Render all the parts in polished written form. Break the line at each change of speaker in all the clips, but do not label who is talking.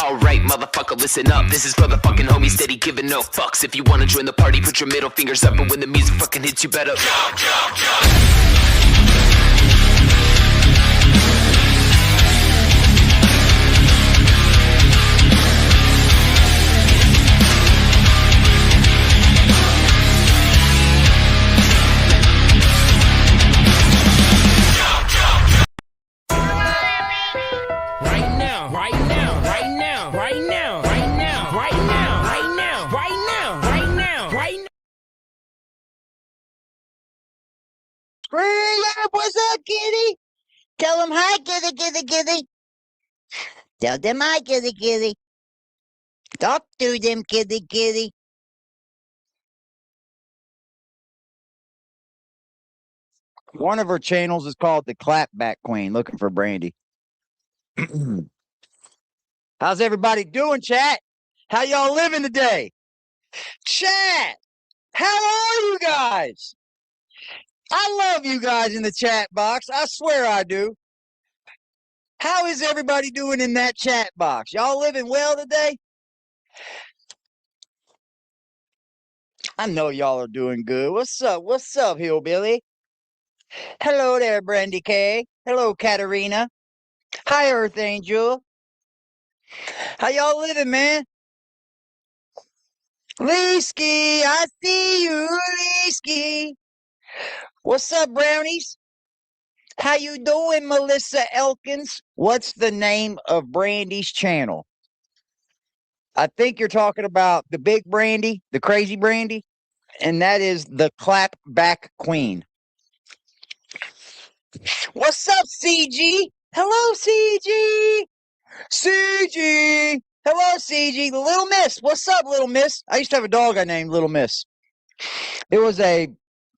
Alright, motherfucker, listen up. This is for the fucking homies steady giving no fucks. If you wanna join the party, put your middle fingers up, and when the music fucking hits, you better jump.
What's up, kitty? Tell them hi, kitty, kitty, kitty. Tell them hi, kitty, kitty. Talk to them, kitty, kitty. One of her channels is called the Clapback Queen, looking for Brandy. How's everybody doing, chat? How y'all living today? Chat, how are you guys? I love you guys in the chat box. I swear I do. How is everybody doing in that chat box? Y'all living well today? I know y'all are doing good. What's up? What's up, Hillbilly? Hello there, Brandy K. Hello, Katarina. Hi, Earth Angel. How y'all living, man? Leesky, I see you, Leesky. What's up, brownies? How you doing, Melissa Elkins? What's the name of Brandy's channel? I think you're talking about the big Brandy, the crazy Brandy, and that is the Clapback Queen. What's up, CG? Hello, CG. CG. Hello, CG. Little Miss. What's up, Little Miss? I used to have a dog I named Little Miss. It was a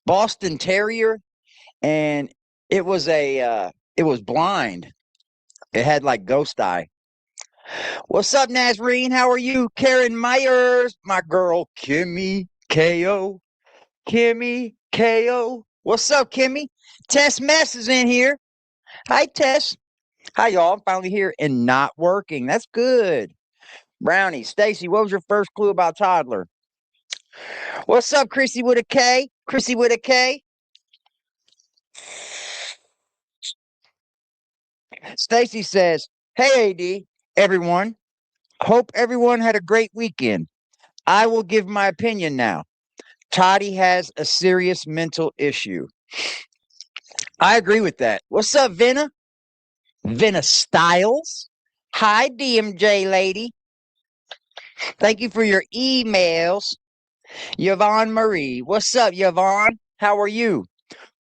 Boston Terrier, and it was blind. It had like ghost eye. What's up, Nazreen? How are you? Karen Myers, my girl, Kimmy KO. Kimmy KO. What's up, Kimmy? Tess Mess is in here. Hi, Tess. Hi, y'all. I'm finally here and not working. That's good. Brownie, Stacy, what was your first clue about toddler? What's up, Chrissy with a K? Chrissy with a K? Stacy says, hey, AD, everyone. Hope everyone had a great weekend. I will give my opinion now. Toddy has a serious mental issue. I agree with that. What's up, Venna? Venna Styles? Hi, DMJ lady. Thank you for your emails. Yvonne Marie. What's up, Yvonne? How are you?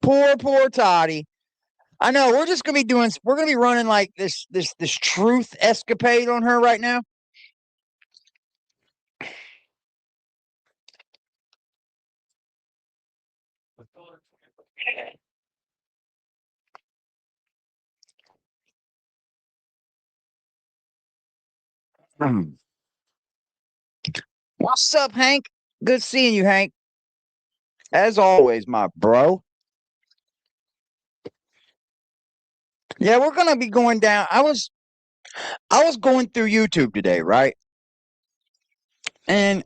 Poor Toddy. I know we're just gonna be running like this truth escapade on her right now. What's up, Hank? Good seeing you, Hank. As always, my bro. Yeah, we're gonna be going down. I was going through YouTube today, right? And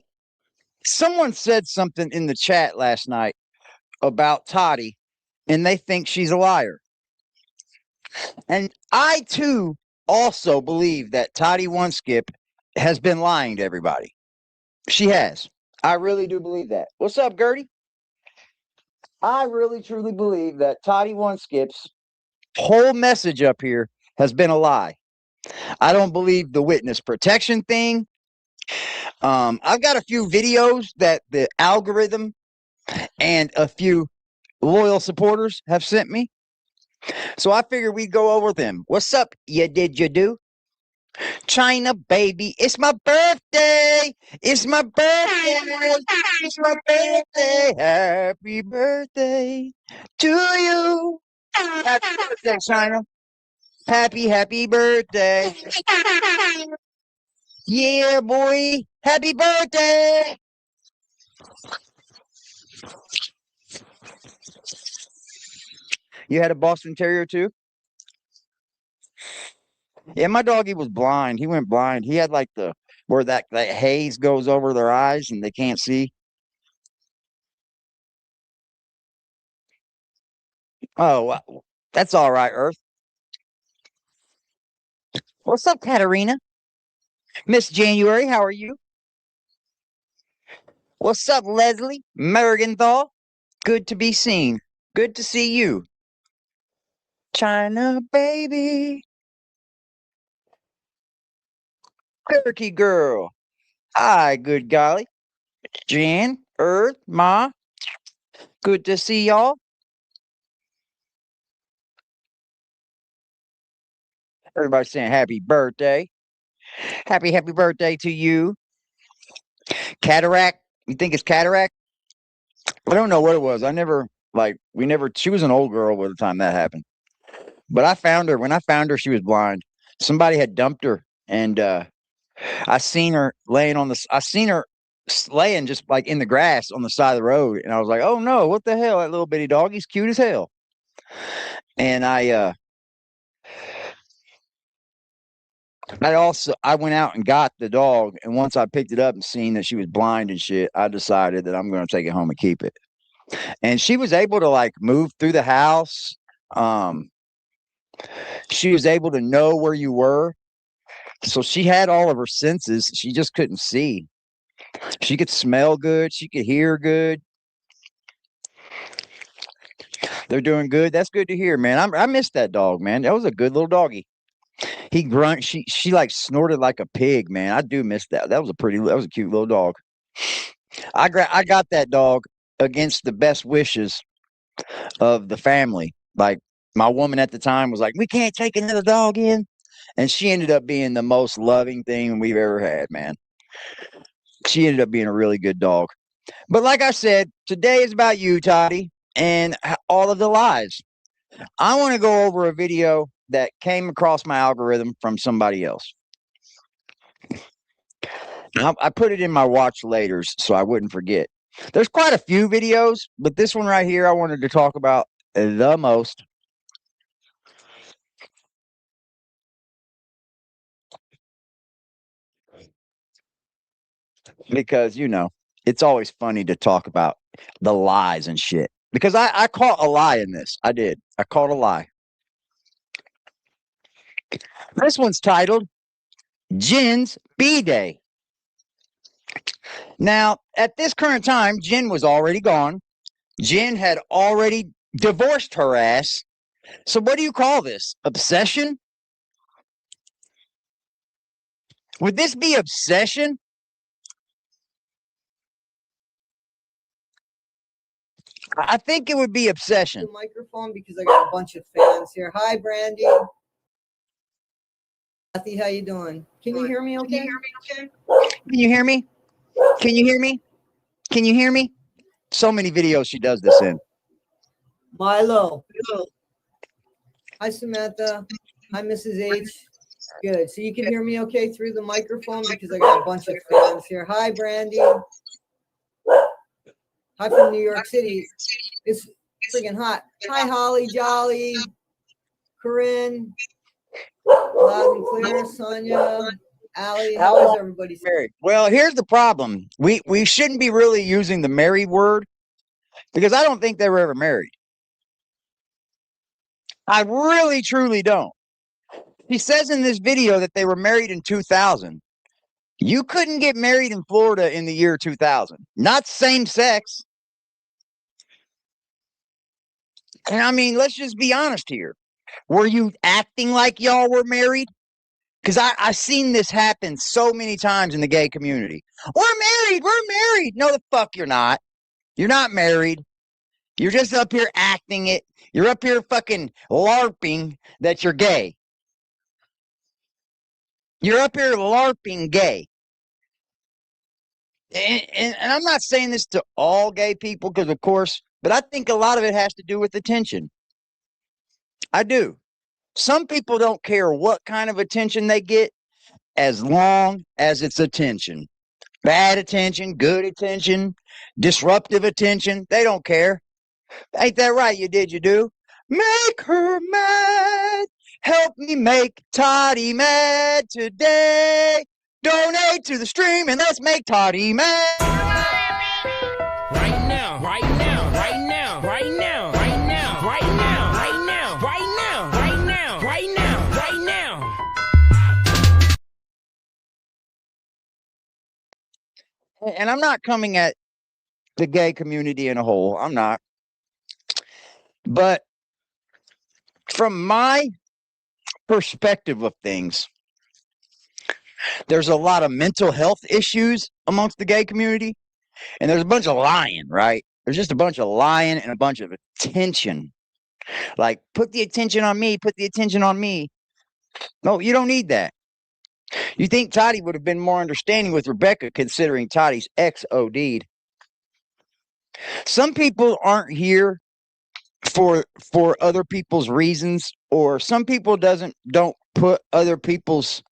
someone said something in the chat last night about Toddy, and they think she's a liar. And I too also believe that Toddie1Skip has been lying to everybody. She has. I really do believe that. What's up, Gertie? I really truly believe that Toddie1Skip's whole message up here has been a lie. I don't believe the witness protection thing. I've got a few videos that the algorithm and a few loyal supporters have sent me. So I figured we'd go over them. What's up? You do? China, baby, it's my birthday. It's my birthday. It's my birthday. Happy birthday to you. Happy birthday, China. Happy birthday. Yeah, boy. Happy birthday. You had a Boston Terrier too? Yeah, my doggy was blind. He went blind. He had like the where that haze goes over their eyes and they can't see. Oh, that's all right, Earth. What's up, Katarina? Miss January, how are you? What's up, Leslie? Mergenthal? Good to be seen. Good to see you. China baby. Turkey girl. Hi, good golly. Jan, Earth, Ma. Good to see y'all. Everybody's saying happy birthday. Happy birthday to you. Cataract. You think it's cataract? I don't know what it was. I never we never she was an old girl by the time that happened. But I found her. When I found her, she was blind. Somebody had dumped her and I seen her laying on I seen her laying just like in the grass on the side of the road. And I was like, oh no, what the hell? That little bitty dog, he's cute as hell. And I went out and got the dog, and once I picked it up and seen that she was blind and shit, I decided that I'm gonna take it home and keep it. And she was able to like move through the house. Um, she was able to know where you were. So she had all of her senses. She just couldn't see. She could smell good. She could hear good. They're doing good. That's good to hear, man. I miss that dog, man. That was a good little doggy. He grunt. She like snorted like a pig, man. I do miss that. That was a cute little dog. I got that dog against the best wishes of the family. Like my woman at the time was like, we can't take another dog in. And she ended up being the most loving thing we've ever had, man. She ended up being a really good dog. But like I said, today is about you, Toddy, and all of the lies. I want to go over a video that came across my algorithm from somebody else. I put it in my watch laters so I wouldn't forget. There's quite a few videos, but this one right here I wanted to talk about the most. Because, it's always funny to talk about the lies and shit. Because I caught a lie in this. I did. I caught a lie. This one's titled Jen's B-Day. Now, at this current time, Jen was already gone. Jen had already divorced her ass. So what do you call this? Obsession? Would this be obsession? I think it would be obsession.
The microphone because I got a bunch of fans here. Hi, Brandy. Kathy, how you doing? Can you hear me okay?
Can you hear me? Can you hear me? Can you hear me? So many videos she does this in.
Milo. Hi, Samantha. Hi, Mrs. H. Good. So you can hear me okay through the microphone because I got a bunch of fans here. Hi, Brandy. Hi from New York City. It's friggin' hot. Hi, Holly, Jolly, Corinne, loud and clear, Sonia, Allie. How is everybody?
Married? Well, here's the problem. We shouldn't be really using the married word because I don't think they were ever married. I really, truly don't. He says in this video that they were married in 2000. You couldn't get married in Florida in the year 2000. Not same sex. And I mean, let's just be honest here. Were you acting like y'all were married? Because I've seen this happen so many times in the gay community. We're married. We're married. No, the fuck you're not. You're not married. You're just up here acting it. You're up here fucking LARPing that you're gay. You're up here LARPing gay. And I'm not saying this to all gay people because, of course, but I think a lot of it has to do with attention. I do. Some people don't care what kind of attention they get as long as it's attention. Bad attention, good attention, disruptive attention. They don't care. Ain't that right? You do. Make her mad. Help me make Toddie mad today. Donate to the stream and let's make Toddie mad.
Right now, right now, right now, right now, right now, right now, right now, right now, right now, right now, right now.
And I'm not coming at the gay community in a whole. I'm not. But from my perspective of things, there's a lot of mental health issues amongst the gay community. And there's a bunch of lying, right? There's just a bunch of lying and a bunch of attention. Like, put the attention on me, put the attention on me. No, you don't need that. You think Toddie would have been more understanding with Rebecca considering Toddie's ex OD'd. Some people aren't here for other people's reasons, or some people don't put other people's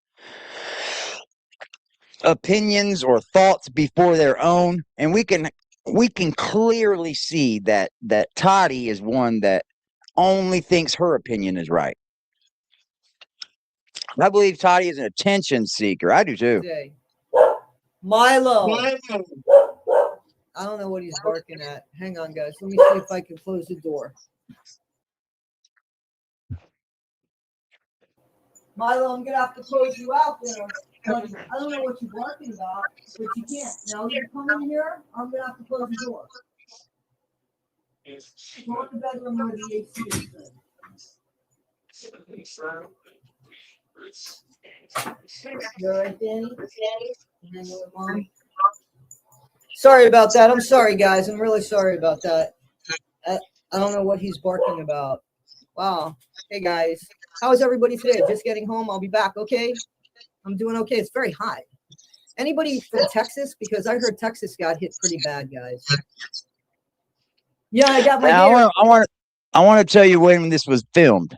opinions or thoughts before their own, and we can clearly see that Toddie is one that only thinks her opinion is right. I believe Toddie is an attention seeker. I do too.
Milo. I don't know what he's barking at. Hang on, guys. Let me see if I can close the door. Milo, I'm gonna have to close you out there. I don't know what you're barking about, but you can't. Now you come in here, I'm gonna have to close the door. Go to the bedroom where the AC is. You all right, Danny? Hang with Mom. Sorry about that. I'm sorry, guys. I'm really sorry about that. I don't know what he's barking about. Wow. Hey, guys. How is everybody today? Just getting home. I'll be back, okay? I'm doing okay. It's very hot. Anybody from Texas? Because I heard Texas got hit pretty bad, guys. Yeah, I got my
Now, I want to tell you when this was filmed.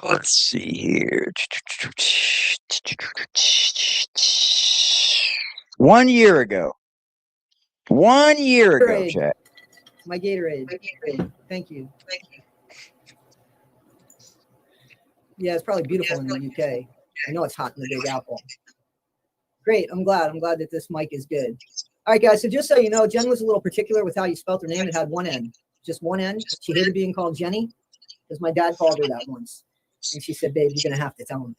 Let's see here. 1 year ago. 1 year ago,
Gatorade.
chat.
My Gatorade. Thank you. Yeah, it's probably beautiful in the UK. I know it's hot in the Big Apple. Great. I'm glad that this mic is good. All right, guys. So just so you know, Jen was a little particular with how you spelled her name. It had one N, just one N. She hated being called Jenny because my dad called her that once. And she said, babe, you're going to have to tell him.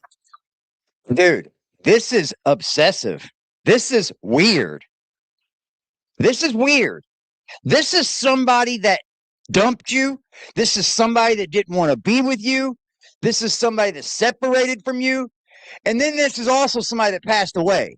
Dude, this is obsessive. This is weird. This is weird. This is somebody that dumped you. This is somebody that didn't want to be with you. This is somebody that separated from you. And then this is also somebody that passed away.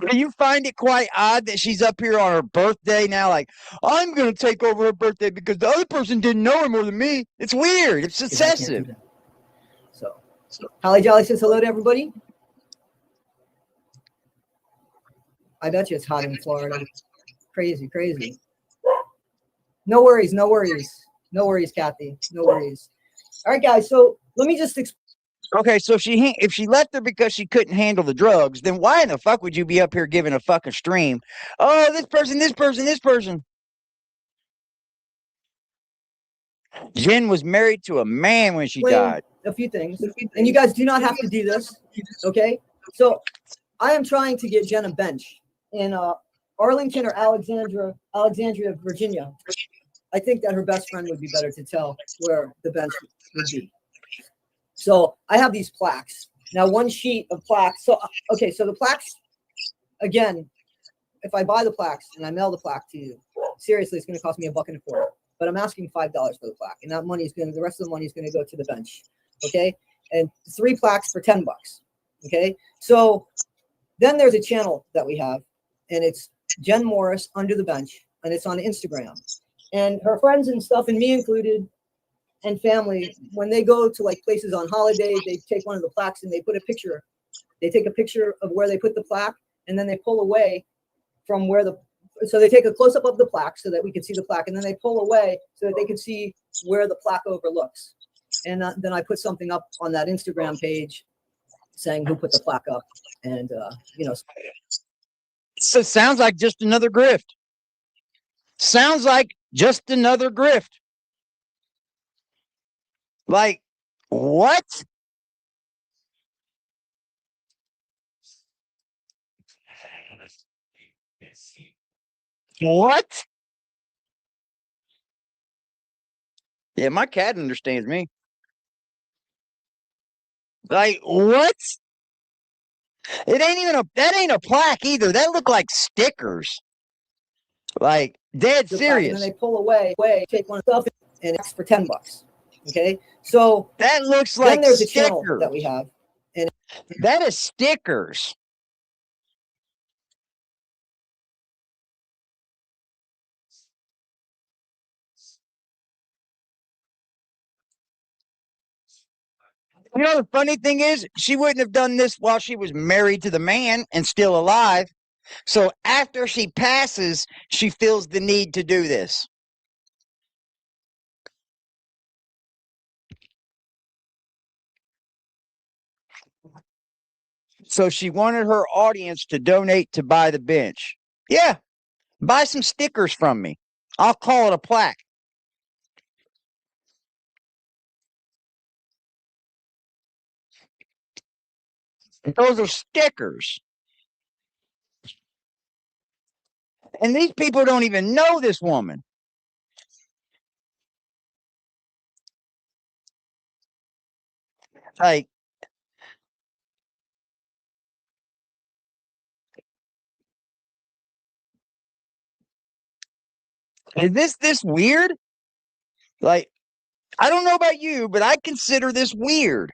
Do you find it quite odd that she's up here on her birthday now? Like, I'm going to take over her birthday because the other person didn't know her more than me. It's weird. It's obsessive.
So Holly Jolly says hello to everybody. I bet you it's hot in Florida. Crazy. No worries, Kathy. No worries. All right, guys. So let me just explain.
Okay, so if she left her because she couldn't handle the drugs, then why in the fuck would you be up here giving a fucking stream? Oh, this person. Jen was married to a man when she died.
A few things, and you guys do not have to do this, okay? So I am trying to get Jen a bench in Arlington or Alexandria, Virginia. I think that her best friend would be better to tell where the bench would be. So I have these plaques. Now, one sheet of plaques. So, okay, so the plaques, again, if I buy the plaques and I mail the plaque to you, seriously, it's going to cost me $1.25. But I'm asking $5 for the plaque. And that money is the rest of the money is going to go to the bench. Okay? And 3 plaques for $10. Okay? So then there's a channel that we have, and it's Jen Morris Under the Bench, and it's on Instagram. And her friends and stuff, and me included, and family, when they go to like places on holiday, they take one of the plaques and they put a picture. They take a picture of where they put the plaque, and then they pull away from where so they take a close up of the plaque so that we can see the plaque, and then they pull away so that they can see where the plaque overlooks. And then I put something up on that Instagram page saying who put the plaque up, and
So sounds like just another grift. Sounds like just another grift. Like, what? What? Yeah, my cat understands me. Like, what? It ain't even that ain't a plaque either. That look like stickers. Like, dead
And
serious.
then they pull away, take one stuff, and it's for $10. Okay, so
That looks
then
like
there's a channel
stickers.
that we have, and
That is stickers. You know, the funny thing is, she wouldn't have done this while she was married to the man and still alive. So after she passes, she feels the need to do this. So she wanted her audience to donate to buy the bench. Yeah, buy some stickers from me. I'll call it a plaque. Those are stickers. And these people don't even know this woman. Like, is this weird? Like, I don't know about you, but I consider this weird.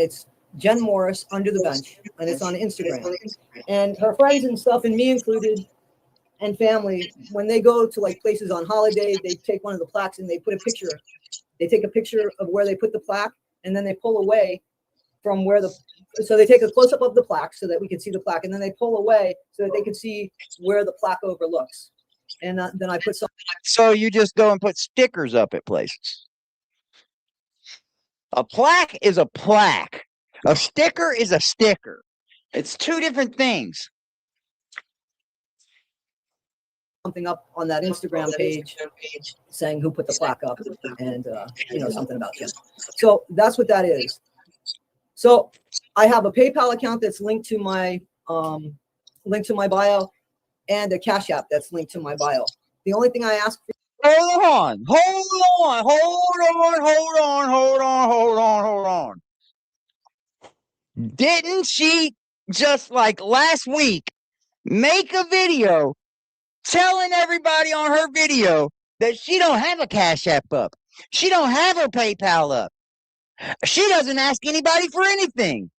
it's Jen Morris under the bench, and it's on Instagram. And her friends and stuff, and me included, and family, when they go to like places on holiday, they take one of the plaques and they put a picture. They take a picture of where they put the plaque, and then they pull away from where so they take a close up of the plaque so that we can see the plaque, and then they pull away so that they can see where the plaque overlooks. And then I put some.
So you just go and put stickers up at places. A plaque is a plaque. A sticker is a sticker. It's two different things.
Something up on that Instagram page saying who put the plaque up, and something about Jim. So that's what that is. So I have a PayPal account that's linked to my bio, and a Cash App that's linked to my bio. The only thing I ask for.
Hold on. Didn't she just like last week make a video telling everybody on her video that she don't have a Cash App up? She don't have her PayPal up. She doesn't ask anybody for anything.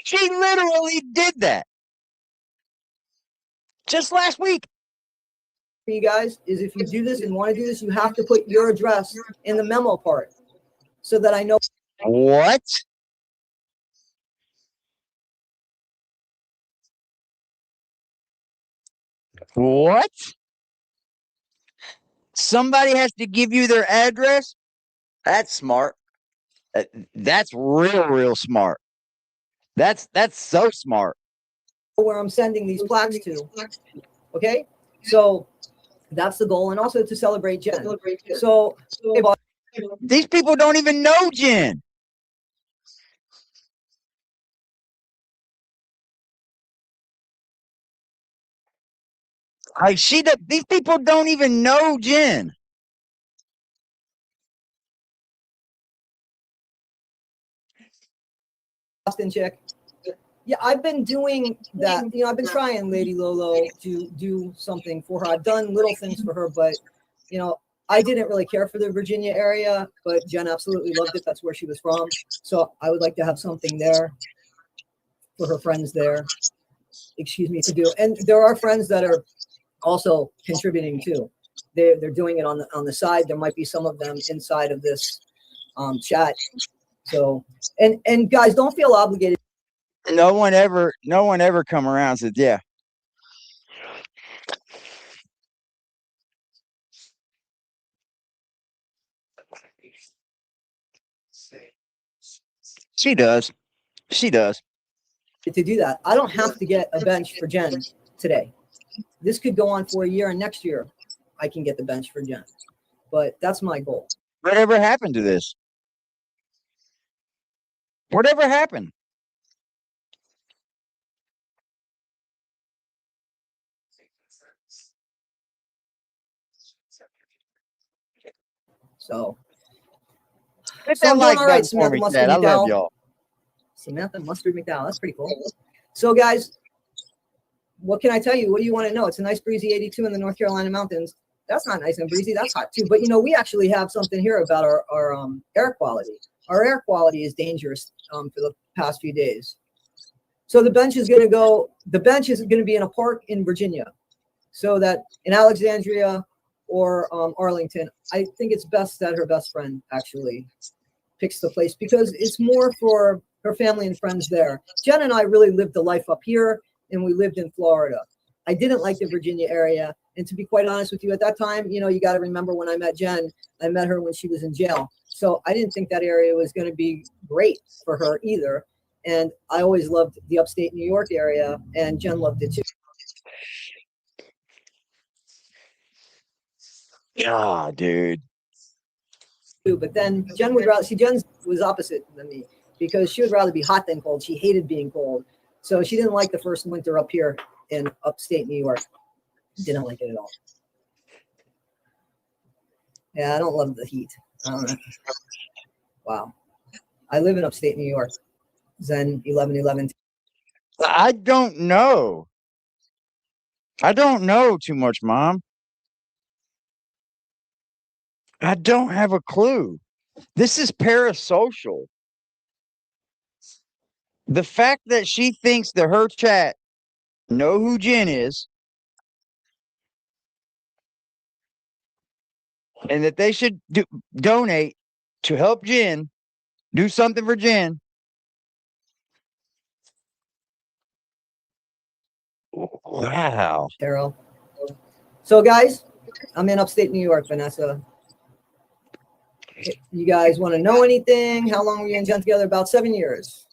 She literally did that just last week.
For you guys is if you do this and want to do this, you have to put your address in the memo part so that I know.
What? What? Somebody has to give you their address? That's smart. That's real smart. That's so smart.
Where I'm sending these plaques to. Okay, so that's the goal, and also to celebrate Jen. So
these people don't even know Jen. Like these people don't even know Jen.
Boston chick. Yeah, I've been doing that. I've been trying, Lady Lolo, to do something for her. I've done little things for her, but I didn't really care for the Virginia area, but Jen absolutely loved it. That's where she was from. So I would like to have something there for her friends there. Excuse me, to do. And there are friends that are also contributing too. They're doing it on the side. There might be some of them inside of this chat. So, and guys, don't feel obligated.
No one ever come around and said, yeah. She does. She does.
To do that. I don't have to get a bench for Jen today. This could go on for a year, and next year I can get the bench for Jen. But that's my goal.
Whatever happened to this? Whatever happened?
So,
Hit
so
that
I'm
like
doing all right,
button for
Samantha
me,
Mustard
Chad. I love
McDowell.
y'all.
Samantha Mustard McDowell. That's pretty cool. So, guys, what can I tell you? What do you want to know? It's a nice breezy 82 in the North Carolina mountains. That's not nice and breezy. That's hot too. But you know, we actually have something here about our air quality. Our air quality is dangerous for the past few days. So the bench is going to go. The bench is going to be in a park in Virginia, so that in Alexandria or Arlington, I think it's best that her best friend actually picks the place because it's more for her family and friends there. Jen and I really lived the life up here, and we lived in Florida. I didn't like the Virginia area. And to be quite honest with you, at that time, you know, you got to remember when I met Jen, I met her when she was in jail. So I didn't think that area was going to be great for her either. And I always loved the upstate New York area, and Jen loved it too.
Yeah, dude.
But then Jen would rather, see, Jen was opposite than me because she would rather be hot than cold. She hated being cold. So she didn't like the first winter up here in upstate New York. Didn't like it at all. Yeah, I don't love the heat. I don't know. Wow. I live in upstate New York. Zen 1111.
I don't know. I don't know too much, Mom. I don't have a clue. This is parasocial. The fact that she thinks that her chat know who Jen is and that they should donate to help Jen, do something for Jen. Wow.
Carol. So, guys, I'm in upstate New York, Vanessa. You guys want to know anything? How long were you and Jen together? About 7 years.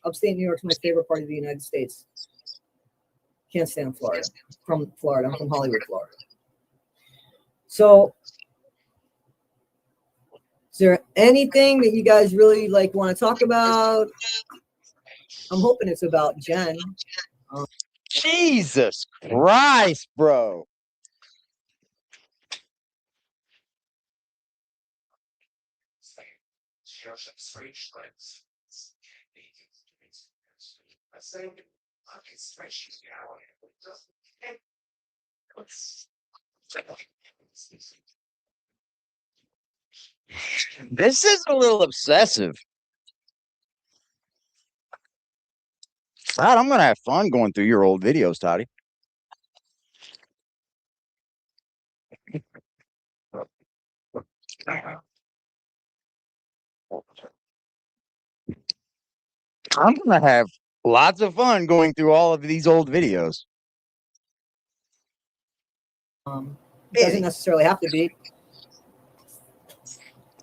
Upstate New York's my favorite part of the United States. Can't stand Florida. From Florida. I'm from Hollywood, Florida. So, is there anything that you guys really want to talk about? I'm hoping it's about Jen.
Jesus Christ, bro. This is a little obsessive. God, I'm gonna have fun going through your old videos, Toddy. I'm gonna have lots of fun going through all of these old videos.
Doesn't necessarily have to be.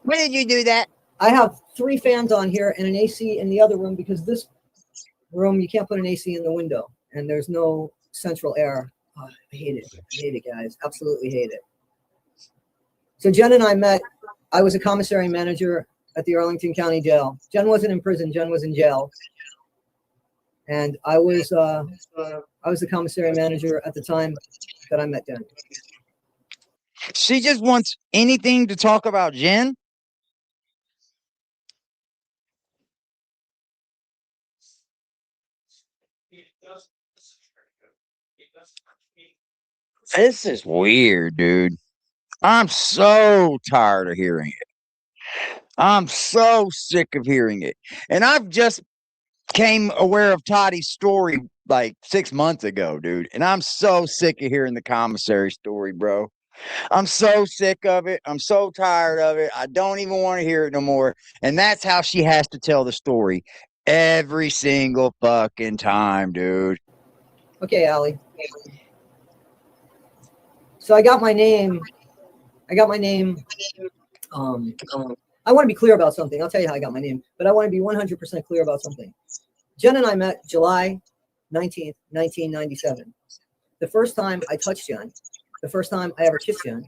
When did you do that?
I have 3 fans on here and an AC in the other room because this room, you can't put an AC in the window and there's no central air. Oh, I hate it. I hate it, guys. Absolutely hate it. So Jen and I met. I was a commissary manager at the Arlington County Jail. Jen wasn't in prison. Jen was in jail. And I was the commissary manager at the time that I met Jen.
She just wants anything to talk about Jen. This is weird, dude. I'm so tired of hearing it. I'm so sick of hearing it. And I've just came aware of Toddie's story like 6 months ago, dude. And I'm so sick of hearing the commissary story, bro. I'm so sick of it. I'm so tired of it. I don't even want to hear it no more. And that's how she has to tell the story every single fucking time, dude.
Okay, Allie. So I got my name. I want to be clear about something. I'll tell you how I got my name, but I want to be 100% clear about something. Jen and I met July 19th, 1997. The first time I touched Jen, the first time I ever kissed Jen,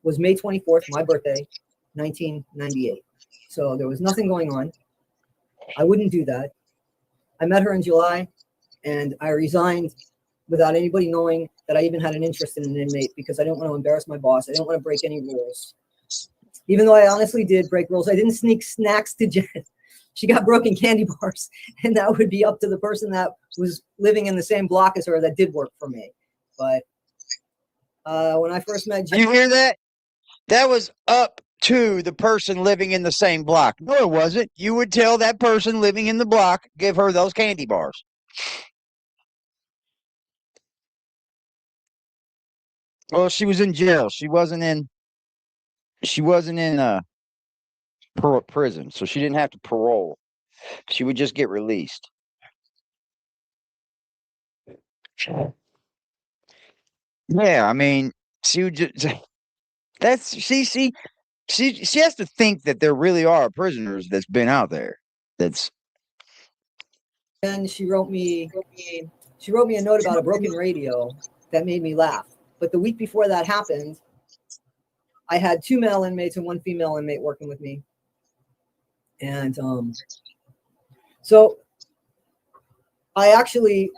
was May 24th, my birthday, 1998. So there was nothing going on. I wouldn't do that. I met her in July, and I resigned without anybody knowing that I even had an interest in an inmate because I didn't want to embarrass my boss. I didn't want to break any rules. Even though I honestly did break rules, I didn't sneak snacks to Jen. She got broken candy bars, and that would be up to the person that was living in the same block as her that did work for me. But when I first met Jen,
You hear that? That was up to the person living in the same block. No, it wasn't. You would tell that person living in the block, give her those candy bars. Well, she was in jail. She wasn't in prison, so she didn't have to parole. She would just get released. Yeah, I mean, she would just that's she has to think that there really are prisoners that's been out there. That's
she wrote me a note about a broken radio that made me laugh. But the week before that happened, I had 2 male inmates and 1 female inmate working with me. And so I actually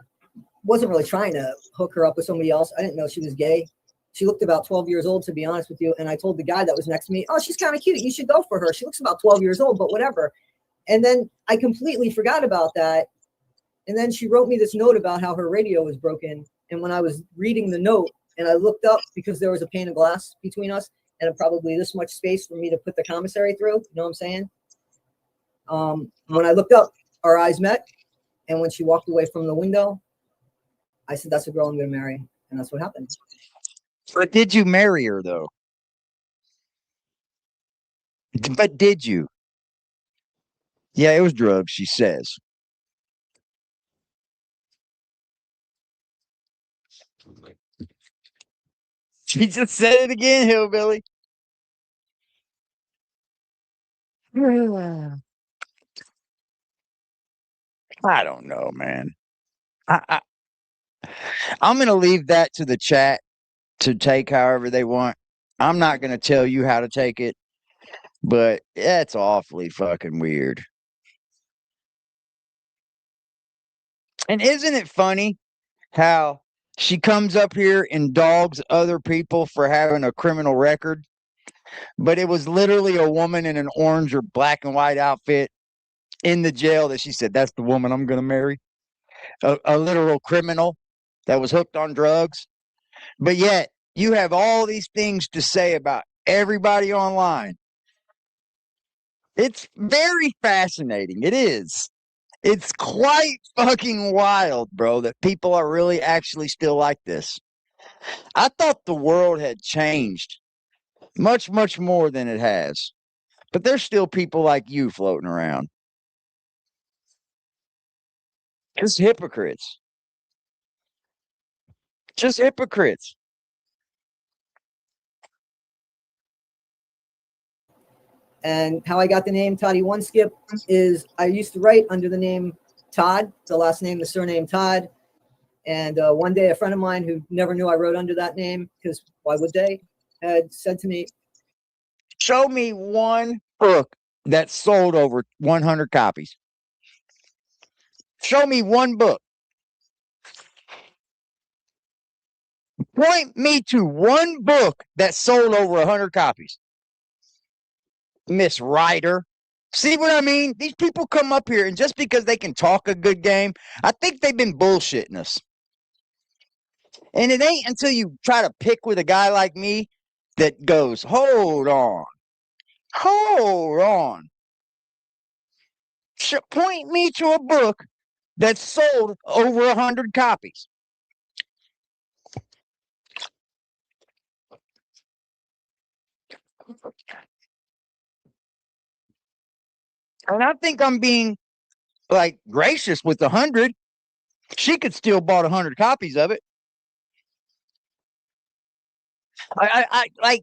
wasn't really trying to hook her up with somebody else. I didn't know she was gay. She looked about 12 years old, to be honest with you. And I told the guy that was next to me, oh, she's kind of cute. You should go for her. She looks about 12 years old, but whatever. And then I completely forgot about that. And then she wrote me this note about how her radio was broken. And when I was reading the note and I looked up, because there was a pane of glass between us and probably this much space for me to put the commissary through, you know what I'm saying? When I looked up, our eyes met. And when she walked away from the window, I said, that's a girl I'm going to marry. And that's what happened.
But did you marry her, though? But did you? Yeah, it was drugs, she says. She just said it again, hillbilly. I don't know, man. I'm going to leave that to the chat to take however they want. I'm not going to tell you how to take it, but that's awfully fucking weird. And isn't it funny how she comes up here and dogs other people for having a criminal record? But it was literally a woman in an orange or black and white outfit in the jail that she said, that's the woman I'm going to marry. A literal criminal that was hooked on drugs. But yet, you have all these things to say about everybody online. It's very fascinating. It is. It's quite fucking wild, bro, that people are really actually still like this. I thought the world had changed much, much more than it has. But there's still people like you floating around. Just hypocrites. Just hypocrites.
And how I got the name Toddie1Skip is I used to write under the name Todd, the last name, the surname Todd. And one day a friend of mine who never knew I wrote under that name, because why would they, had said to me,
Show me one book that sold over 100 copies. Show me one book. Point me to one book that sold over 100 copies. Miss Ryder. See what I mean? These people come up here, and just because they can talk a good game, I think they've been bullshitting us. And it ain't until you try to pick with a guy like me that goes, hold on. Hold on. Point me to a book that sold over 100 copies. And I think I'm being like gracious with 100. She could still bought 100 copies of it. I like,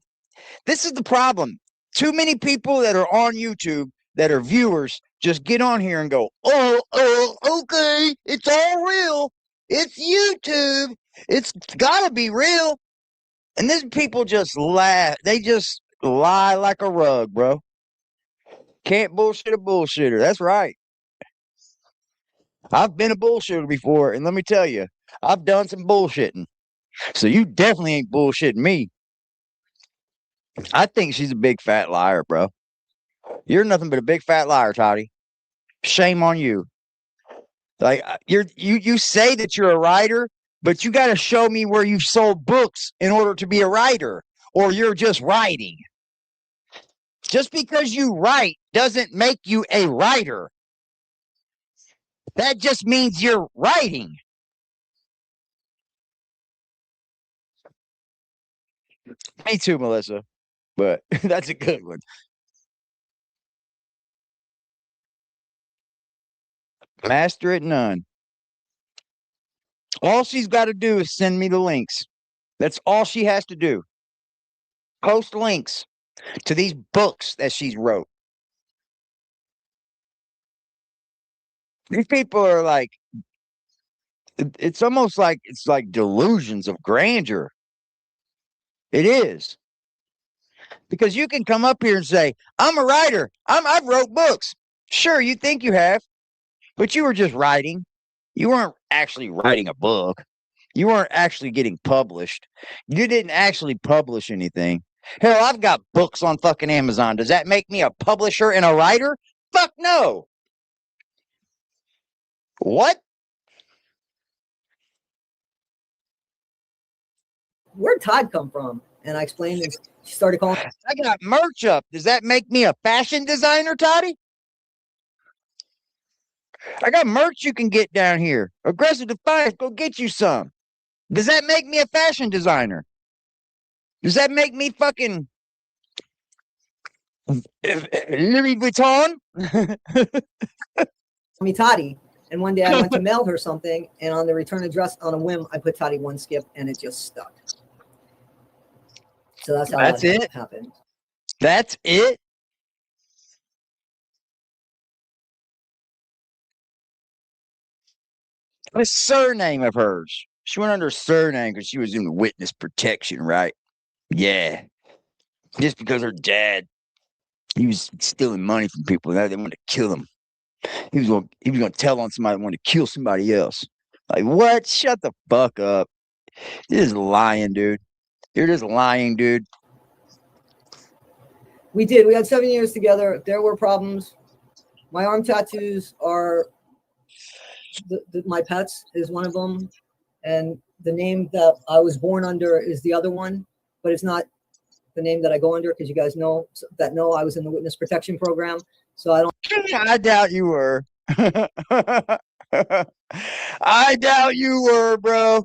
this is the problem. Too many people that are on YouTube that are viewers just get on here and go, oh, okay, it's all real. It's YouTube. It's gotta be real. And then people just laugh. They just lie like a rug, bro. Can't bullshit a bullshitter. That's right. I've been a bullshitter before, and let me tell you, I've done some bullshitting. So you definitely ain't bullshitting me. I think she's a big fat liar, bro. You're nothing but a big fat liar, Toddie. Shame on you. Like you say that you're a writer, but you got to show me where you've sold books in order to be a writer, or you're just writing. Just because you write doesn't make you a writer. That just means you're writing. Me too, Melissa. But that's a good one. Master at none. All she's got to do is send me the links. That's all she has to do. Post links to these books that she's wrote. These people are like, it's almost like it's like delusions of grandeur. It is. Because you can come up here and say, I'm a writer. I've wrote books. Sure, you think you have, but you were just writing. You weren't actually writing a book. You weren't actually getting published. You didn't actually publish anything. Hell, I've got books on fucking Amazon. Does that make me a publisher and a writer? Fuck no. What?
Where'd Todd come from? And I explained this. She started calling.
I got merch up. Does that make me a fashion designer, Toddie? I got merch you can get down here. Aggressive Defiance, go get you some. Does that make me a fashion designer? Does that make me fucking Louis Vuitton?
Me Toddy. And one day I went to mail her something, and on the return address, on a whim, I put Toddie1Skip, and it just stuck. So that's how it happened.
That's it? A surname of hers. She went under a surname because she was in witness protection, right? Yeah. Just because her dad, he was stealing money from people. Now they wanted to kill him. He was going to tell on somebody that wanted to kill somebody else. Like, what? Shut the fuck up. You're just lying, dude. You're just lying, dude.
We did. We had 7 years together. There were problems. My arm tattoos are my pets is one of them. And the name that I was born under is the other one. But it's not the name that I go under because you guys know I was in the witness protection program. So I don't.
I doubt you were. I doubt you were, bro.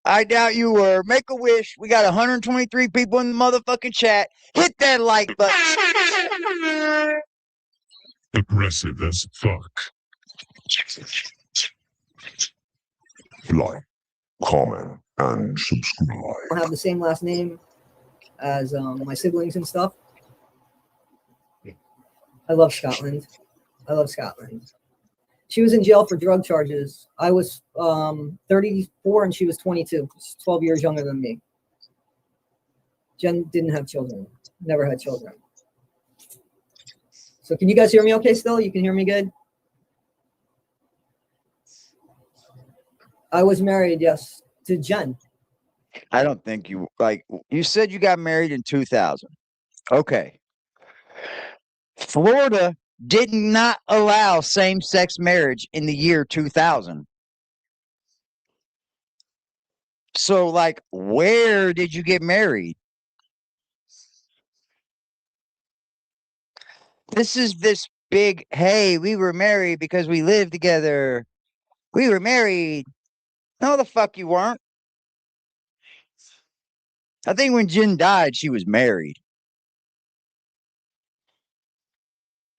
I doubt you were. Make a wish. We got 123 people in the motherfucking chat. Hit that like button.
Aggressive as fuck. Like, comment, and subscribe.
I have the same last name as my siblings and stuff. I love Scotland. I love Scotland. She was in jail for drug charges. I was 34 and she was 22. She's 12 years younger than me. Jen didn't have children. Never had children. So can you guys hear me okay still? You can hear me good? I was married, yes, to Jen.
I don't think you, like, you said you got married in 2000. Okay. Florida did not allow same-sex marriage in the year 2000. So, like, where did you get married? This is this big, hey, we were married because we lived together. We were married. No, the fuck you weren't. I think when Jen died, she was married.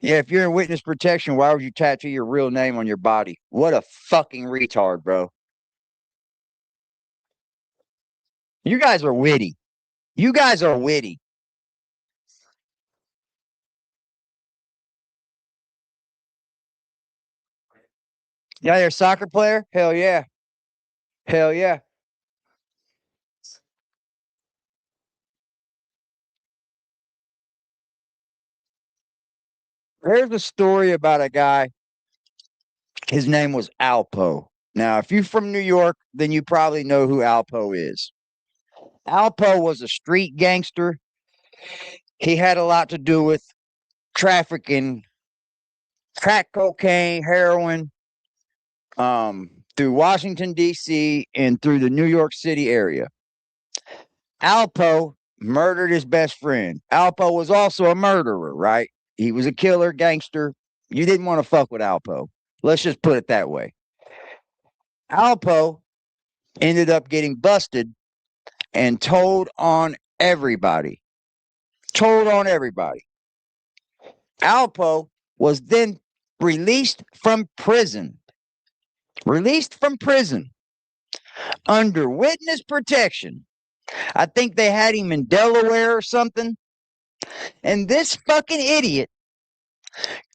Yeah, if you're in witness protection, why would you tattoo your real name on your body? What a fucking retard, bro. You guys are witty. You guys are witty. Yeah, you're a soccer player? Hell yeah. Hell yeah. There's a story about a guy. His name was Alpo. Now, if you're from New York, then you probably know who Alpo is. Alpo was a street gangster. He had a lot to do with trafficking crack cocaine, heroin, through Washington, D.C., and through the New York City area. Alpo murdered his best friend. Alpo was also a murderer, right? He was a killer, gangster. You didn't want to fuck with Alpo. Let's just put it that way. Alpo ended up getting busted and told on everybody. Told on everybody. Alpo was then released from prison. Released from prison under witness protection. I think they had him in Delaware or something. And this fucking idiot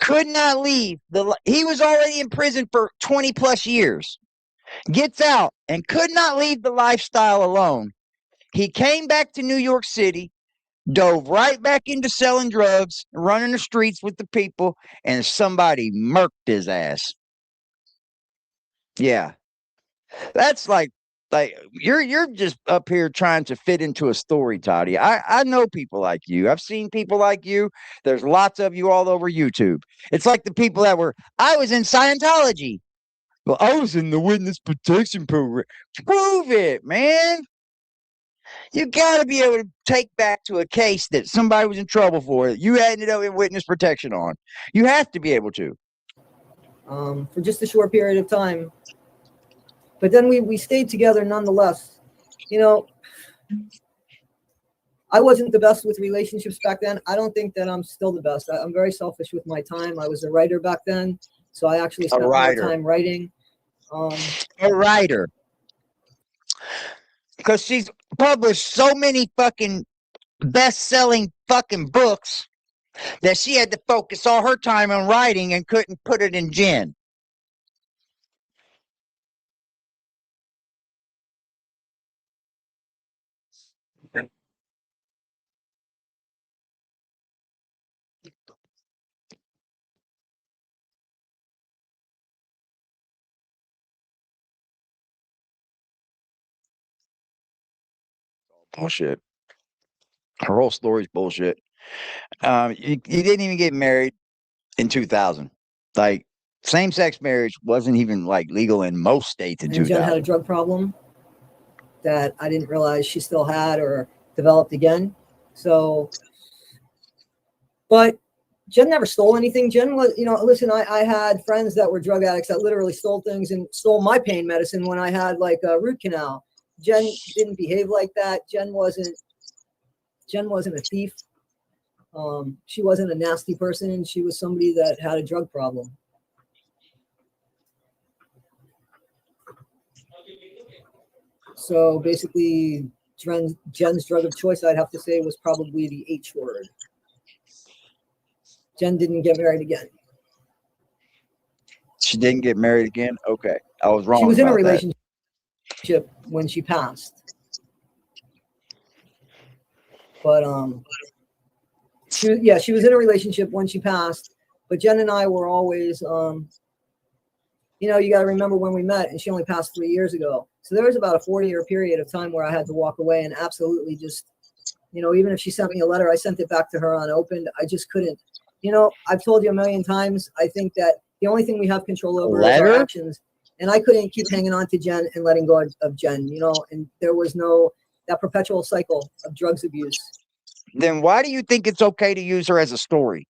could not leave he was already in prison for 20 plus years. Gets out and could not leave the lifestyle alone. He came back to New York City, dove right back into selling drugs, running the streets with the people, and somebody murked his ass. Yeah. That's like you're just up here trying to fit into a story, Toddie. I know people like you. I've seen people like you. There's lots of you all over YouTube. It's like the people that were, I was in Scientology. Well, I was in the witness protection program. Prove it, man. You got to be able to take back to a case that somebody was in trouble for that you ended up in witness protection on. You have to be able to.
For just a short period of time. But then we stayed together nonetheless. You know, I wasn't the best with relationships back then. I don't think that I'm still the best. I'm very selfish with my time. I was a writer back then, so I actually spent more time writing.
A writer. Because she's published so many fucking best-selling fucking books that she had to focus all her time on writing and couldn't put it in gin. Bullshit. Her whole story's bullshit. You didn't even get married in 2000. Like, same-sex marriage wasn't even like legal in most states in
and
2000.
Jen had a drug problem that I didn't realize she still had or developed again. So, but Jen never stole anything. Jen was, listen, I had friends that were drug addicts that literally stole things and stole my pain medicine when I had like a root canal. Jen didn't behave like that. Jen wasn't a thief. She wasn't a nasty person. She was somebody that had a drug problem. So basically, Jen's drug of choice, I'd have to say, was probably the H word. Jen didn't get married again.
She didn't get married again? Okay. I was wrong.
She was in a
about
relationship when she passed. But she was in a relationship when she passed. But Jen and I were always, you got to remember when we met, and she only passed 3 years ago. So there was about a 4-year period of time where I had to walk away and absolutely just, even if she sent me a letter, I sent it back to her unopened. I just couldn't. I've told you a million times, I think that the only thing we have control over is our actions. And I couldn't keep hanging on to Jen and letting go of Jen, and there was that perpetual cycle of drugs abuse.
Then why do you think it's okay to use her as a story?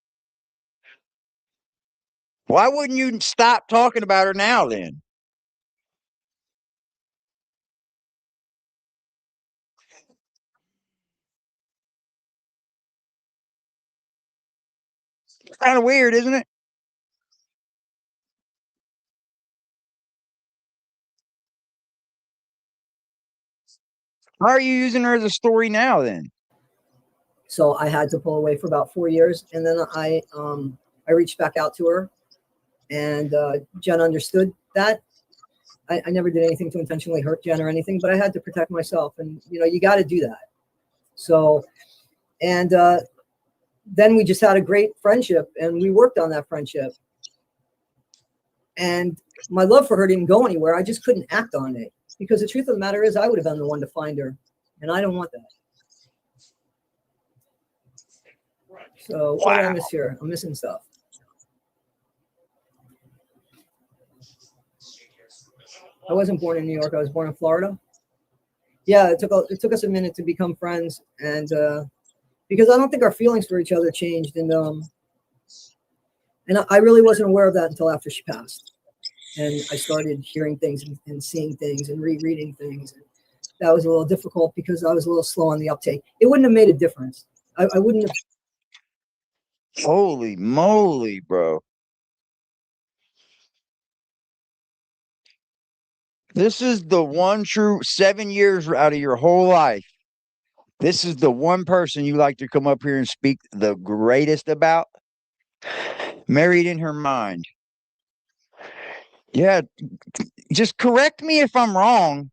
Why wouldn't you stop talking about her now then? Kind of weird, isn't it? How are you using her as a story now then?
So I had to pull away for about 4 years, and then I reached back out to her, and Jen understood that. I never did anything to intentionally hurt Jen or anything, but I had to protect myself, and you got to do that. So, and then we just had a great friendship, and we worked on that friendship. And my love for her didn't go anywhere. I just couldn't act on it because the truth of the matter is I would have been the one to find her, and I don't want that. So what did I miss here? I'm missing stuff. I wasn't born in New York. I was born in Florida. Yeah, it took us a minute to become friends, and because I don't think our feelings for each other changed, and I really wasn't aware of that until after she passed, and I started hearing things and seeing things and rereading things. And that was a little difficult because I was a little slow on the uptake. It wouldn't have made a difference. I wouldn't have.
Holy moly, bro. This is the one true 7 years out of your whole life. This is the one person you like to come up here and speak the greatest about. Married in her mind. Yeah, just correct me if I'm wrong,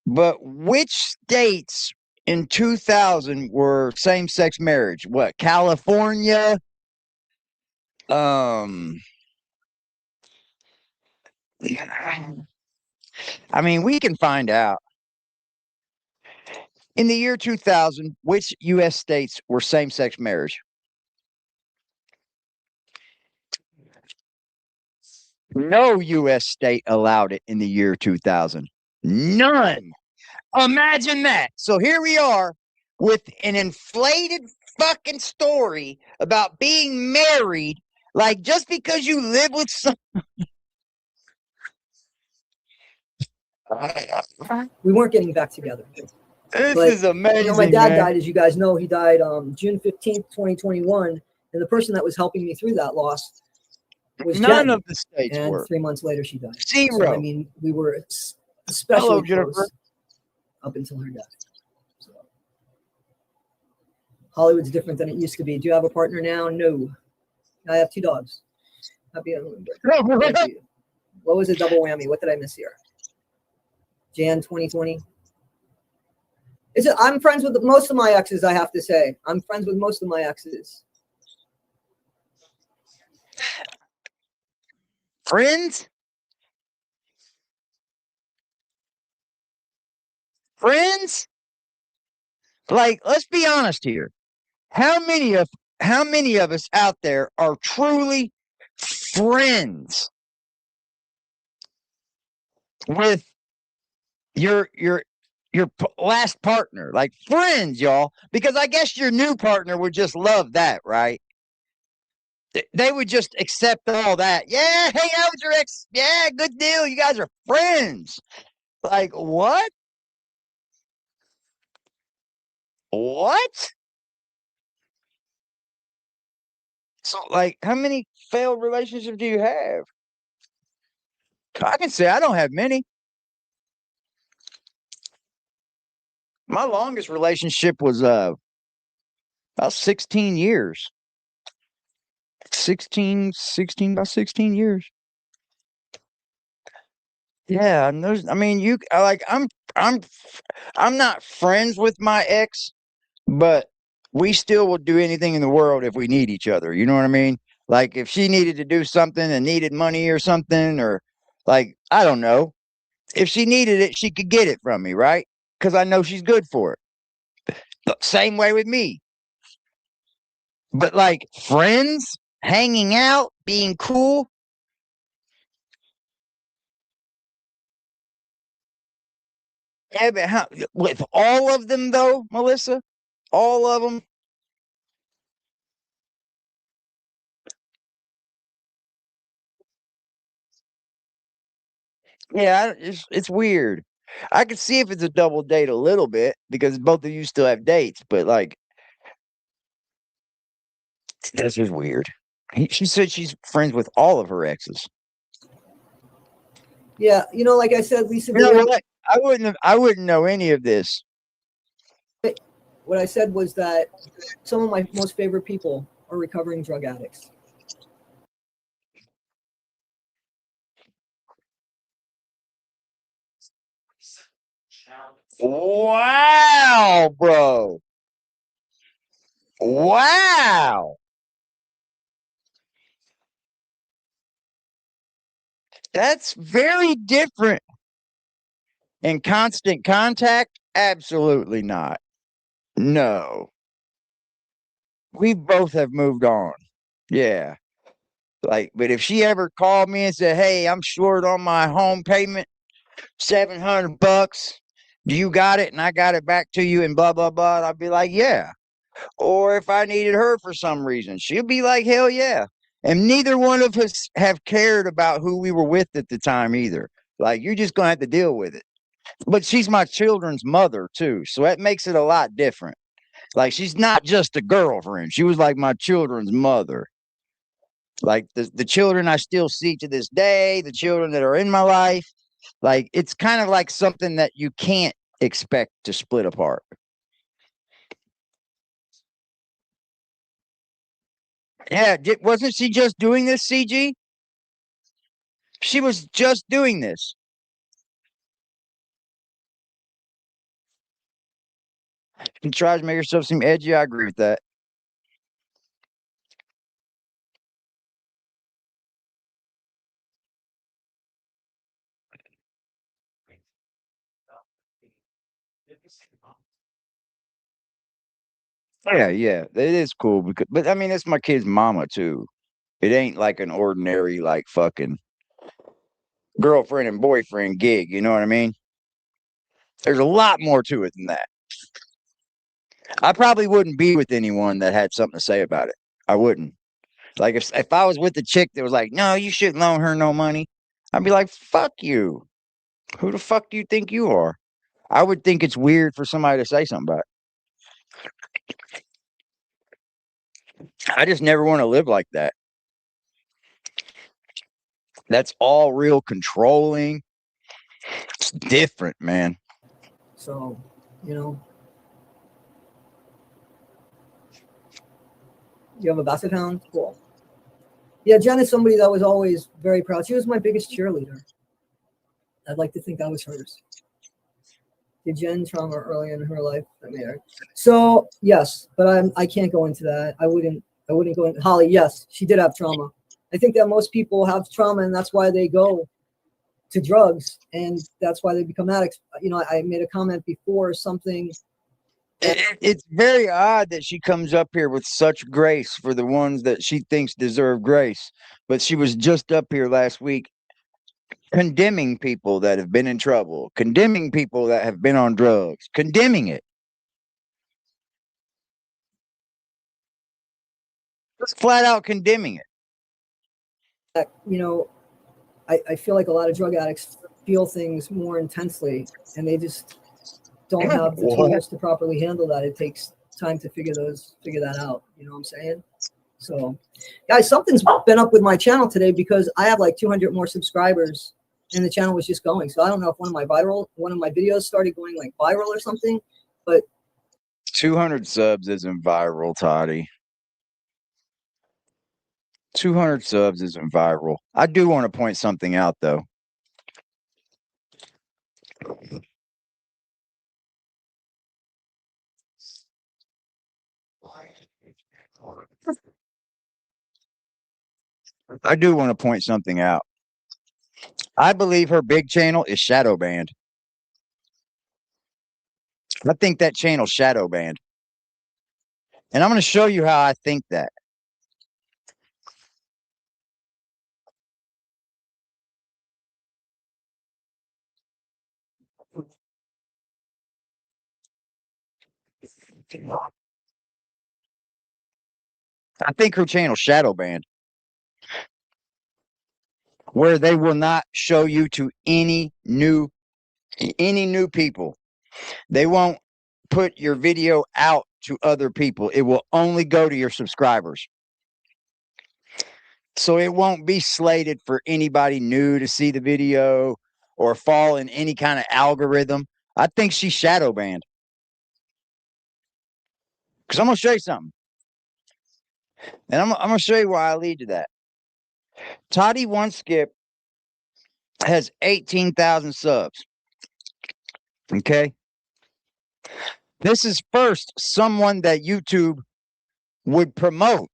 but which states in 2000 were same-sex marriage? What, California? I mean, we can find out. In the year 2000, which U.S. states were same-sex marriage? No U.S. state allowed it in the year 2000. None. Imagine that. So here we are with an inflated fucking story about being married. Like, just because you live with some.
We weren't getting back together.
This
But,
is amazing.
my dad
man.
died, as you guys know. He died June 15th, 2021. And the person that was helping me through that loss was
None
Jen.
of the states
And
were.
3 months later, she died.
Zero.
So, I mean, we were especially
Hello, Jennifer.
close up until her death. So, Hollywood's different than it used to be. Do you have a partner now? No. I have 2 dogs. Happy Halloween. Thank you. What was a double whammy? What did I miss here? Jan 2020. I'm friends with most of my exes, I have to say. I'm friends with most of my exes.
Friends? Friends? Like, let's be honest here. How many of us out there are truly friends with your last partner? Like, friends, y'all, because I guess your new partner would just love that, right? They would just accept all that. Yeah, hang out with your ex. Yeah, good deal. You guys are friends. Like, what? What? So, like, how many failed relationships do you have? I can say I don't have many. My longest relationship was about 16 years. 16, about 16 years. Yeah, and I mean, I'm not friends with my ex, but we still will do anything in the world if we need each other. You know what I mean? Like, if she needed to do something and needed money or something, or like, I don't know, if she needed it, she could get it from me, right? Because I know she's good for it. But same way with me. But like, friends, hanging out, being cool. Yeah, but with all of them though, Melissa? All of them? Yeah, it's weird. I could see if it's a double date a little bit because both of you still have dates, but like, This is weird. She said she's friends with all of her exes.
Yeah, you know, like I said, Lisa.
You know what? I wouldn't know any of this.
What I said was that some of my most favorite people are recovering drug addicts.
Wow, bro. Wow. That's very different. In constant contact? Absolutely not. No. We both have moved on. Yeah. Like, but if she ever called me and said, "Hey, I'm short on my home payment, $700. Do you got it?" And I got it back to you and blah, blah, blah. I'd be like, yeah. Or if I needed her for some reason, she'd be like, hell yeah. And neither one of us have cared about who we were with at the time either. Like, you're just going to have to deal with it. But she's my children's mother too. So that makes it a lot different. Like, she's not just a girlfriend. She was like my children's mother. Like the children I still see to this day, the children that are in my life, like it's kind of like something that you can't expect to split apart. Yeah, wasn't she just doing this, CG? She was just doing this. She tries to make herself seem edgy. I agree with that. Yeah, yeah, it is cool because, but I mean, it's my kid's mama too. It ain't like an ordinary like fucking girlfriend and boyfriend gig. You know what I mean? There's a lot more to it than that. I probably wouldn't be with anyone that had something to say about it. I wouldn't. Like if I was with a chick that was like, "No, you shouldn't loan her no money," I'd be like, "Fuck you. Who the fuck do you think you are?" I would think it's weird for somebody to say something about it. I just never want to live like that. That's all real controlling. It's different, man.
So, you know, you have a basset hound? Cool. Yeah, Jen is somebody that was always very proud. She was my biggest cheerleader. I'd like to think that was hers. Did Jen trauma early in her life? I mean, so yes, but I can't go into that. I wouldn't go into Holly. Yes, she did have trauma. I think that most people have trauma, and that's why they go to drugs, and that's why they become addicts. You know, I made a comment before something.
It's very odd that she comes up here with such grace for the ones that she thinks deserve grace, but she was just up here last week condemning people that have been in trouble, condemning people that have been on drugs, condemning it. Just flat out condemning it.
You know, I feel like a lot of drug addicts feel things more intensely, and they just don't have the tools to properly handle that. It takes time to figure that out. You know what I'm saying? So, guys, something's been up with my channel today because I have like 200 more subscribers, and the channel was just going. So I don't know if one of my videos started going like viral or something, but
200 subs isn't viral, Toddy. 200 subs isn't viral. I do want to point something out, though. I do want to point something out. I believe her big channel is Shadowban. I think that channel's Shadowban. And I'm going to show you how I think that. I think her channel's Shadowban, where they will not show you to any new people. They won't put your video out to other people. It will only go to your subscribers. so it won't be slated for anybody new to see the video or fall in any kind of algorithm. I think she's shadow banned. Because I'm going to show you something. And I'm going to show you why I lead to that. Toddie1Skip has 18,000 subs. Okay. This is first someone that YouTube would promote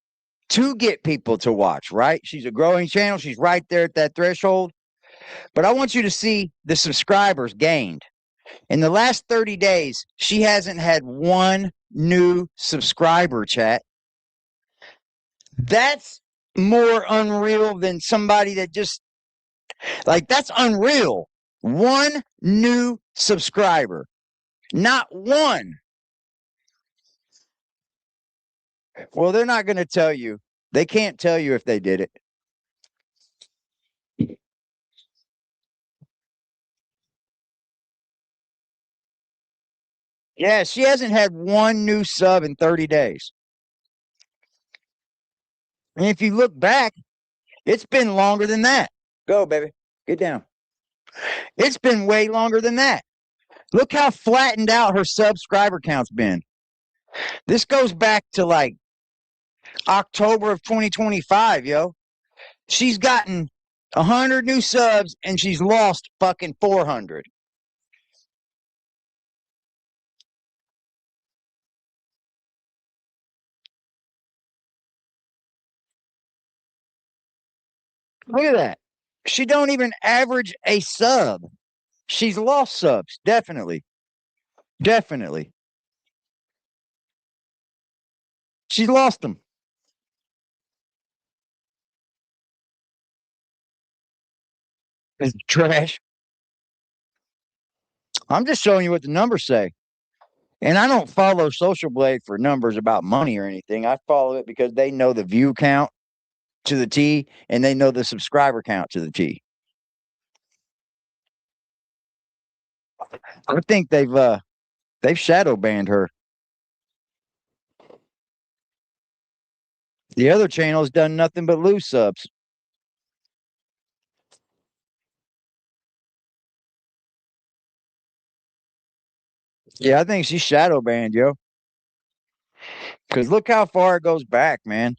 to get people to watch, right? She's a growing channel. She's right there at that threshold. But I want you to see the subscribers gained. In the last 30 days, she hasn't had one new subscriber, chat. That's more unreal than somebody that just, like, that's unreal. One new subscriber. Not one. Well, they're not going to tell you. They can't tell you if they did it. Yeah, she hasn't had one new sub in 30 days. And if you look back, it's been longer than that. Go, baby. Get down. It's been way longer than that. Look how flattened out her subscriber count's been. This goes back to like October of 2025, yo. She's gotten 100 new subs and she's lost fucking 400. Look at that. She don't even average a sub. She's lost subs, definitely. Definitely. She's lost them. It's trash. I'm just showing you what the numbers say. And I don't follow Social Blade for numbers about money or anything. I follow it because they know the view count to the T and they know the subscriber count to the T. I think they've shadow banned her. The other channel has done nothing but lose subs. Yeah, I think she's shadow banned, yo. Because look how far it goes back, man.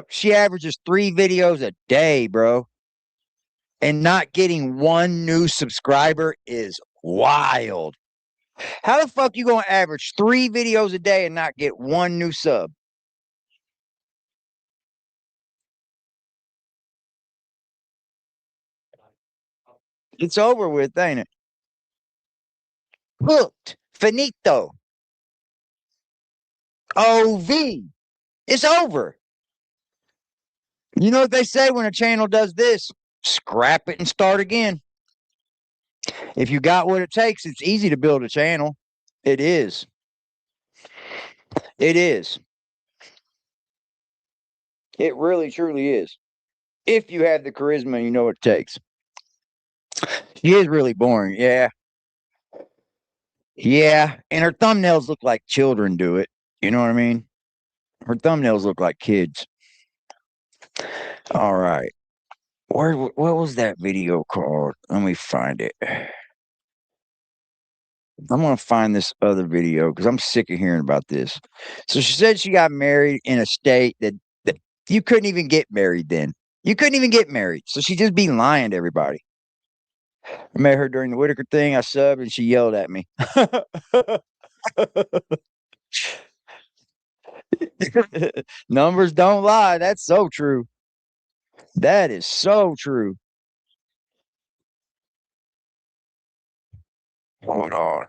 She averages 3 videos a day, bro. And not getting one new subscriber is wild. How the fuck you gonna average 3 videos a day and not get one new sub? It's over with, ain't it? Hooked. Finito. OV. It's over. You know what they say when a channel does this? Scrap it and start again. If you got what it takes, it's easy to build a channel. It is. It is. It really, truly is. If you have the charisma and you know what it takes. She is really boring. Yeah. Yeah. And her thumbnails look like children do it. You know what I mean? Her thumbnails look like kids. All right. What was that video called? Let me find it. I'm gonna find this other video because I'm sick of hearing about this. So she said she got married in a state that you couldn't even get married then. You couldn't even get married. So she just be lying to everybody. I met her during the Whitaker thing. I subbed and she yelled at me. Numbers don't lie. That's so true. That is so true. Hold on.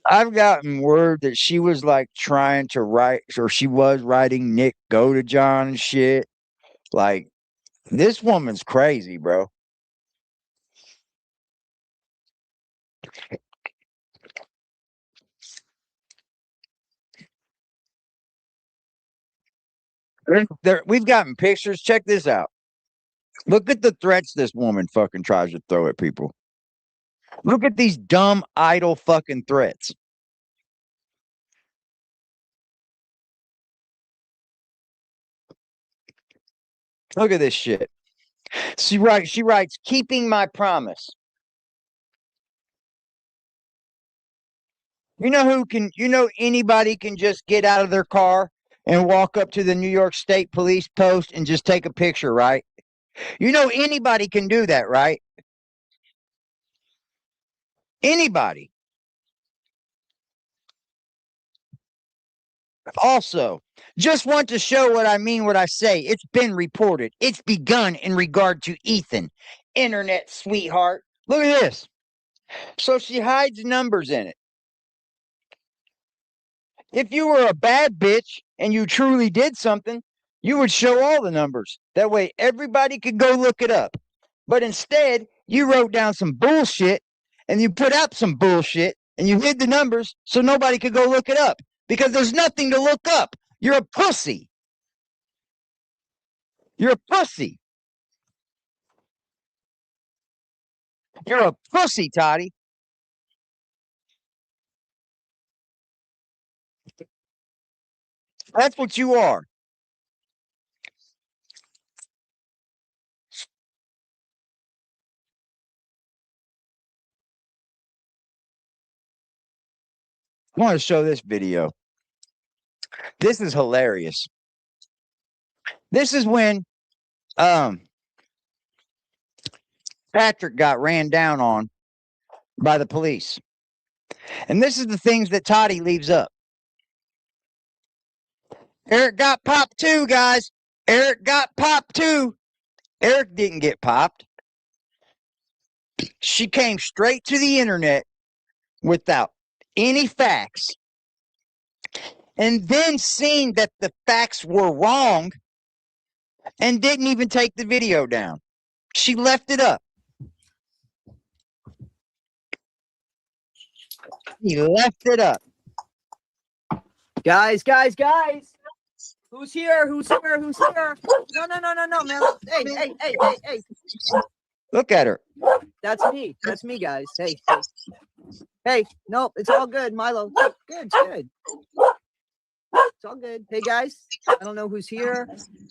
I've gotten word that she was like trying to write, or she was writing Nick go to John and shit. Like, this woman's crazy, bro. We've gotten pictures. Check this out. Look at the threats this woman fucking tries to throw at people. Look at these dumb, idle fucking threats. Look at this shit. She writes, keeping my promise. Anybody can just get out of their car and walk up to the New York State Police post and just take a picture, right? Anybody can do that, right? Anybody. Also, just want to show what I mean when I say it's been reported. It's begun in regard to Ethan, internet sweetheart. Look at this. So she hides numbers in it. If you were a bad bitch and you truly did something, you would show all the numbers. That way everybody could go look it up. But instead, you wrote down some bullshit and you put up some bullshit and you hid the numbers so nobody could go look it up because there's nothing to look up. You're a pussy. You're a pussy. You're a pussy, Toddy. That's what you are. I want to show this video. This is hilarious. This is when Patrick got ran down on by the police. And this is the things that Toddie leaves up. Eric got popped too, guys. Eric got popped too. Eric didn't get popped. She came straight to the internet without any facts. And then seen that the facts were wrong and didn't even take the video down. She left it up. He left it up.
Guys. Who's here? Who's here? No, man. Hey.
Look at her.
That's me, guys. Hey. Nope, it's all good, Milo. Good, it's good. It's all good. Hey, guys. I don't know who's here.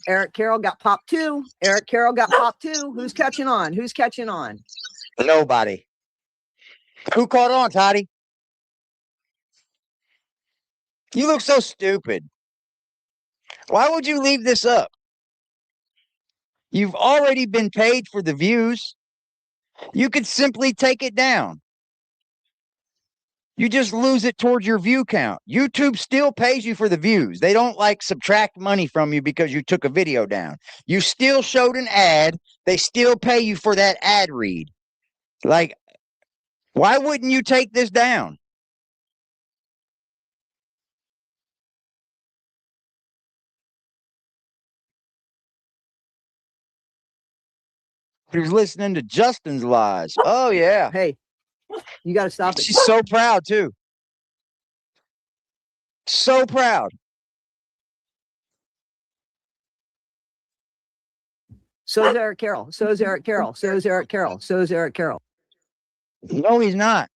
Eric Carroll got popped too. Who's catching on?
Nobody. Who caught on, Toddie? You look so stupid. Why would you leave this up? You've already been paid for the views. You could simply take it down. You just lose it towards your view count. YouTube still pays you for the views. They don't like subtract money from you because you took a video down. You still showed an ad. They still pay you for that ad read. Like, why wouldn't you take this down? He was listening to Justin's lies. Oh, yeah.
Hey, you got to stop it.
She's so proud, too. So proud.
So is Eric Carroll.
No, he's not.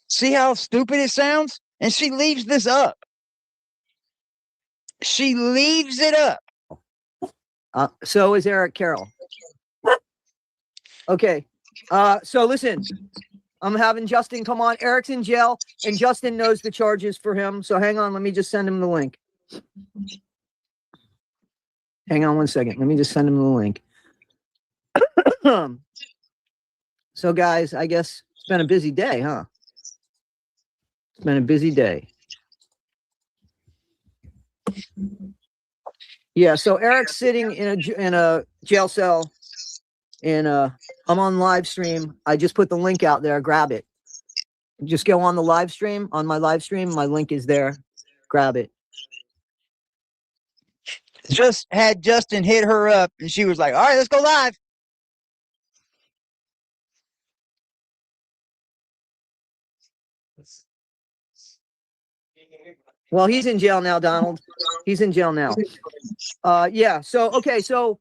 See how stupid it sounds? And she leaves this up. She leaves it up.
So is Eric Carroll. Okay. So listen, I'm having Justin come on. Eric's in jail, and Justin knows the charges for him. So hang on. Let me just send him the link. Hang on one second. Let me just send him the link. So guys, I guess it's been a busy day, huh? It's been a busy day. Yeah, so Eric's sitting in a jail cell
and I'm on live stream. I just put the link out there. Grab it. Just go on the live stream. On my live stream, my link is there. Grab it.
Just had Justin hit her up, and she was like, "All right, let's go live."
Well, he's in jail now, Donald. He's in jail now. Yeah. So, okay. So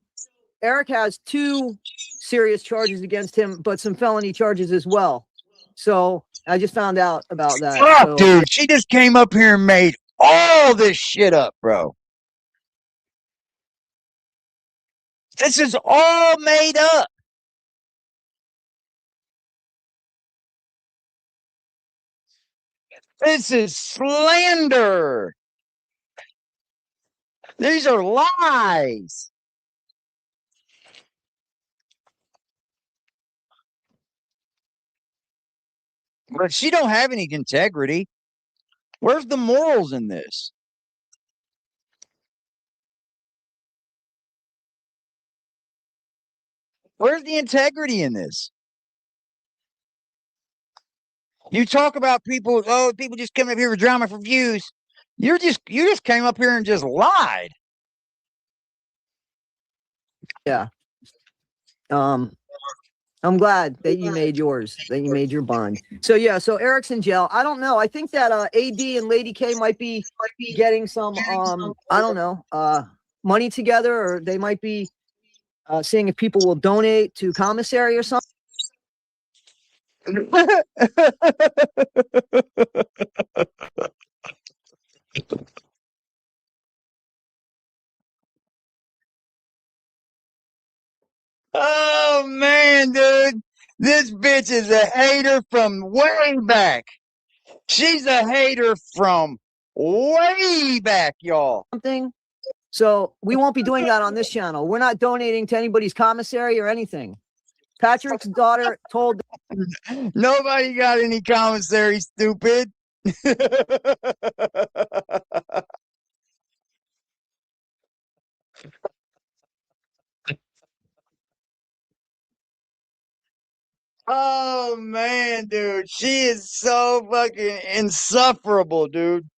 Eric has 2 serious charges against him, but some felony charges as well. So I just found out about that.
Fuck,
So,
dude, she just came up here and made all this shit up, bro. This is all made up. This is slander. These are lies. But she don't have any integrity. Where's the morals in this? Where's the integrity in this? You talk about people, oh, people just coming up here for drama for views. You just came up here and just lied.
yeah. I'm glad that you made yours, that you made your bond. So yeah, so Eric's in jail. I don't know. I think that AD and Lady K might be getting some I don't know, money together, or they might be seeing if people will donate to Commissary or something.
Oh man, dude. This bitch is a hater from way back. She's a hater from way back, y'all.
So we won't be doing that on this channel. We're not donating to anybody's commissary or anything. Patrick's daughter told
Nobody got any commissary, stupid. Oh man, dude. She is so fucking insufferable, dude.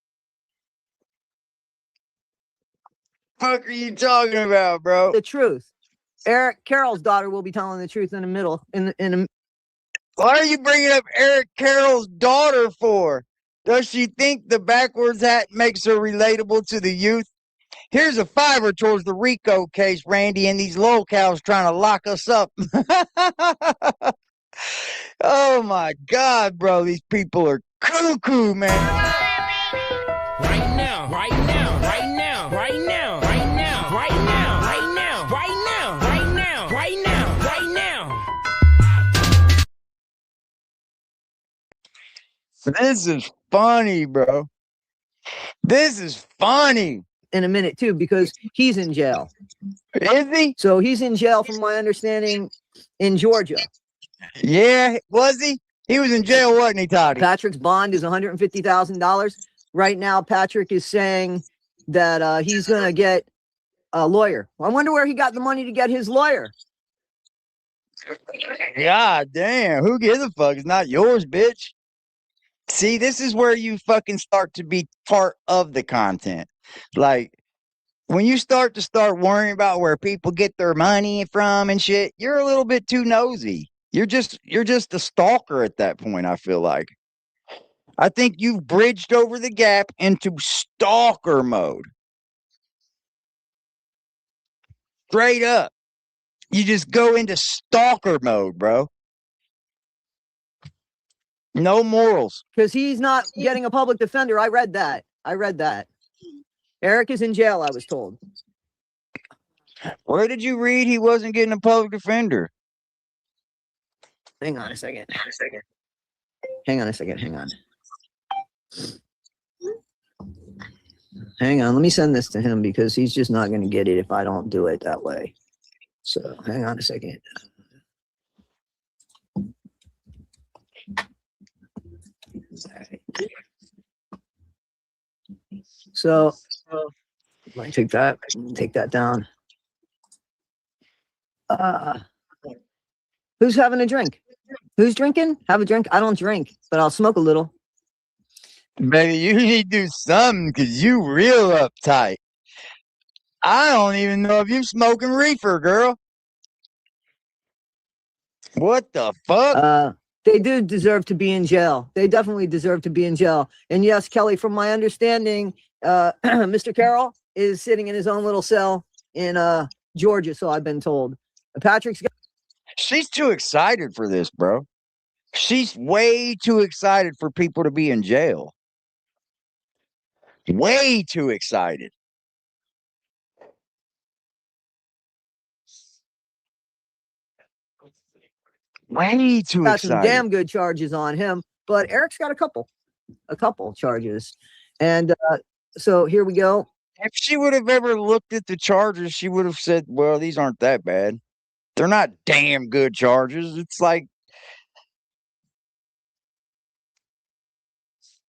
Fuck are you talking about, bro?
the truth. Eric Carroll's daughter will be telling the truth in the middle.
Why are you bringing up Eric Carroll's daughter for? Does she think the backwards hat makes her relatable to the youth? Here's a $5 towards the Rico case, Randy, and these locals trying to lock us up. Oh my God, bro. These people are cuckoo, man.
Right now, right now, right now, right now, right now, right now, right now, right now, right now, right now, right now.
This is funny, bro. This is funny.
In a minute too, because he's in jail.
Is he?
So he's in jail, from my understanding, in Georgia.
Yeah, was he? He was in jail, wasn't he, Toddie?
Patrick's bond is $150,000. Right now, Patrick is saying that he's going to get a lawyer. I wonder where he got the money to get his lawyer.
God damn, who gives a fuck? It's not yours, bitch. See, this is where you fucking start to be part of the content. Like, when you start worrying about where people get their money from and shit, you're a little bit too nosy. You're just a stalker at that point, I feel like. I think you've bridged over the gap into stalker mode. Straight up. You just go into stalker mode, bro. No morals.
Because he's not getting a public defender. I read that. Eric is in jail, I was told.
Where did you read he wasn't getting a public defender?
Hang on a second. Hang on. Hang on. Let me send this to him, because he's just not going to get it if I don't do it that way. So hang on a second. So take that down. Who's having a drink? Who's drinking? Have a drink. I don't drink, but I'll smoke a little.
Baby, you need to do something because you real uptight. I don't even know if you're smoking reefer, girl. What the fuck?
They do deserve to be in jail. They definitely deserve to be in jail. And yes, Kelly, from my understanding, Mr. Carroll is sitting in his own little cell in Georgia, so I've been told. Patrick's got
She's too excited for this, bro. She's way too excited for people to be in jail. Way too excited. Way too
got some
excited.
damn good charges on him, but Eric's got a couple charges. And so here we go.
If she would have ever looked at the charges, she would have said, well, these aren't that bad. They're not damn good charges. It's like,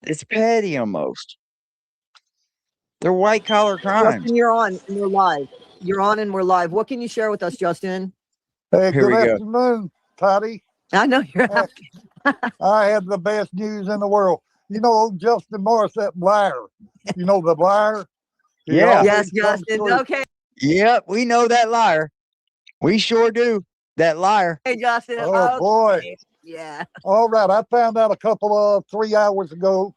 it's petty almost. They're white collar crimes.
Justin, you're on and we're live. You're on and we're live. What can you share with us, Justin?
Hey,
Here we
good
go.
afternoon, Toddy.
I know you're
I have the best news in the world. You know, old Justin Morris, that liar. You know the liar? He
Yeah.
always
Yes,
comes
Justin.
through.
Okay.
Yep, we know that liar. We sure do. That liar.
Hey, Justin.
Oh,
Okay.
boy.
Yeah.
All right. I found out a couple of 3 hours ago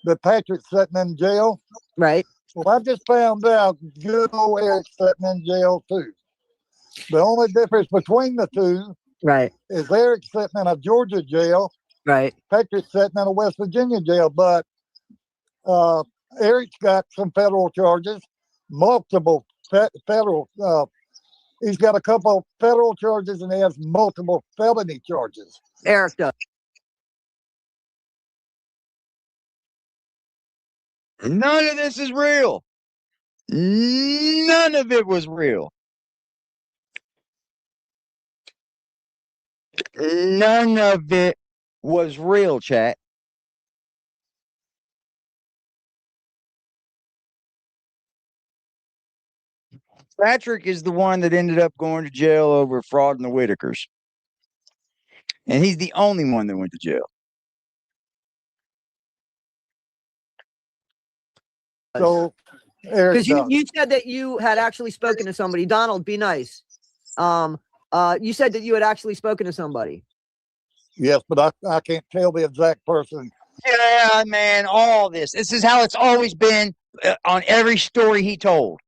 that Patrick's sitting in jail.
Right.
Well, I just found out good old Eric's sitting in jail, too. The only difference between the two
Right.
is Eric's sitting in a Georgia jail.
Right.
Patrick's sitting in a West Virginia jail, but Eric's got some federal charges, multiple federal. He's got a couple federal charges and he has multiple felony charges.
Eric does.
None of this is real. None of it was real. None of it was real, chat. Patrick is the one that ended up going to jail over fraud in the Whitakers. And he's the only one that went to jail.
So, Eric,
Because you said that you had actually spoken to somebody. Donald, be nice. You said that you had actually spoken to somebody.
yes, but I can't tell the exact person.
Yeah, man, all this. This is how it's always been on every story he told.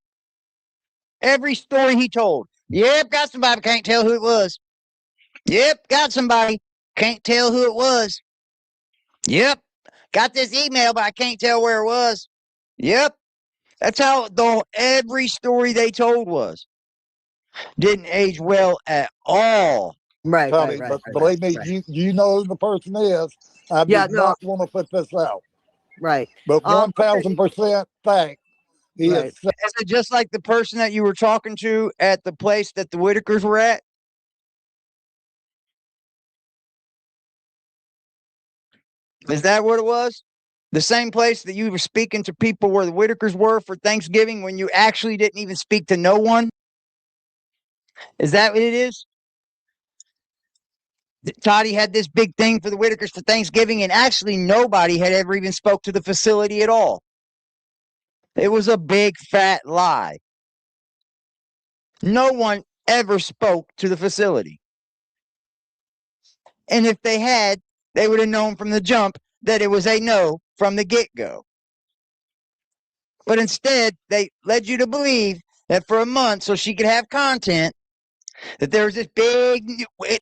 Every story he told. Yep, got somebody, can't tell who it was. Yep, got somebody, can't tell who it was. Yep, got this email, but I can't tell where it was. Yep, that's how every story they told was. Didn't age well at all.
Right.
Toddy,
Right.
but
Right.
believe me,
Right.
you know who the person is. I
Yeah,
do
no.
not want to put this out,
Right.
but
Okay.
1,000% fact. He
Right.
is
Is it just like the person that you were talking to at the place that the Whitakers were at? Is that what it was? The same place that you were speaking to people where the Whitakers were for Thanksgiving when you actually didn't even speak to no one? Is that what it is? Toddie had this big thing for the Whitakers for Thanksgiving, and actually nobody had ever even spoke to the facility at all. It was a big fat lie. No one ever spoke to the facility. And if they had, they would have known from the jump that it was a no from the get-go. But instead, they led you to believe that for a month, so she could have content, that there was this big,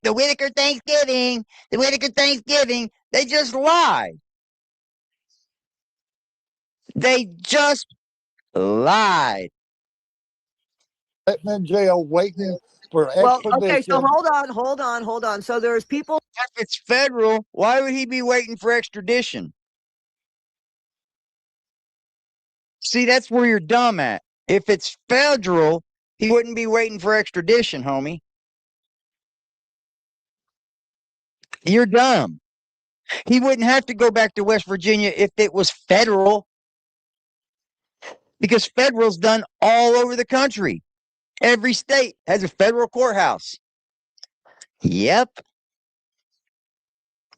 the Whitaker Thanksgiving, the Whitaker Thanksgiving. They just lied. They just lied.
sitting in jail waiting for
Well,
extradition.
okay. So hold on. So there's people.
If it's federal, why would he be waiting for extradition? See, that's where you're dumb at. If it's federal, he wouldn't be waiting for extradition, homie. You're dumb. He wouldn't have to go back to West Virginia if it was federal, because federal's done all over the country. Every state has a federal courthouse. Yep.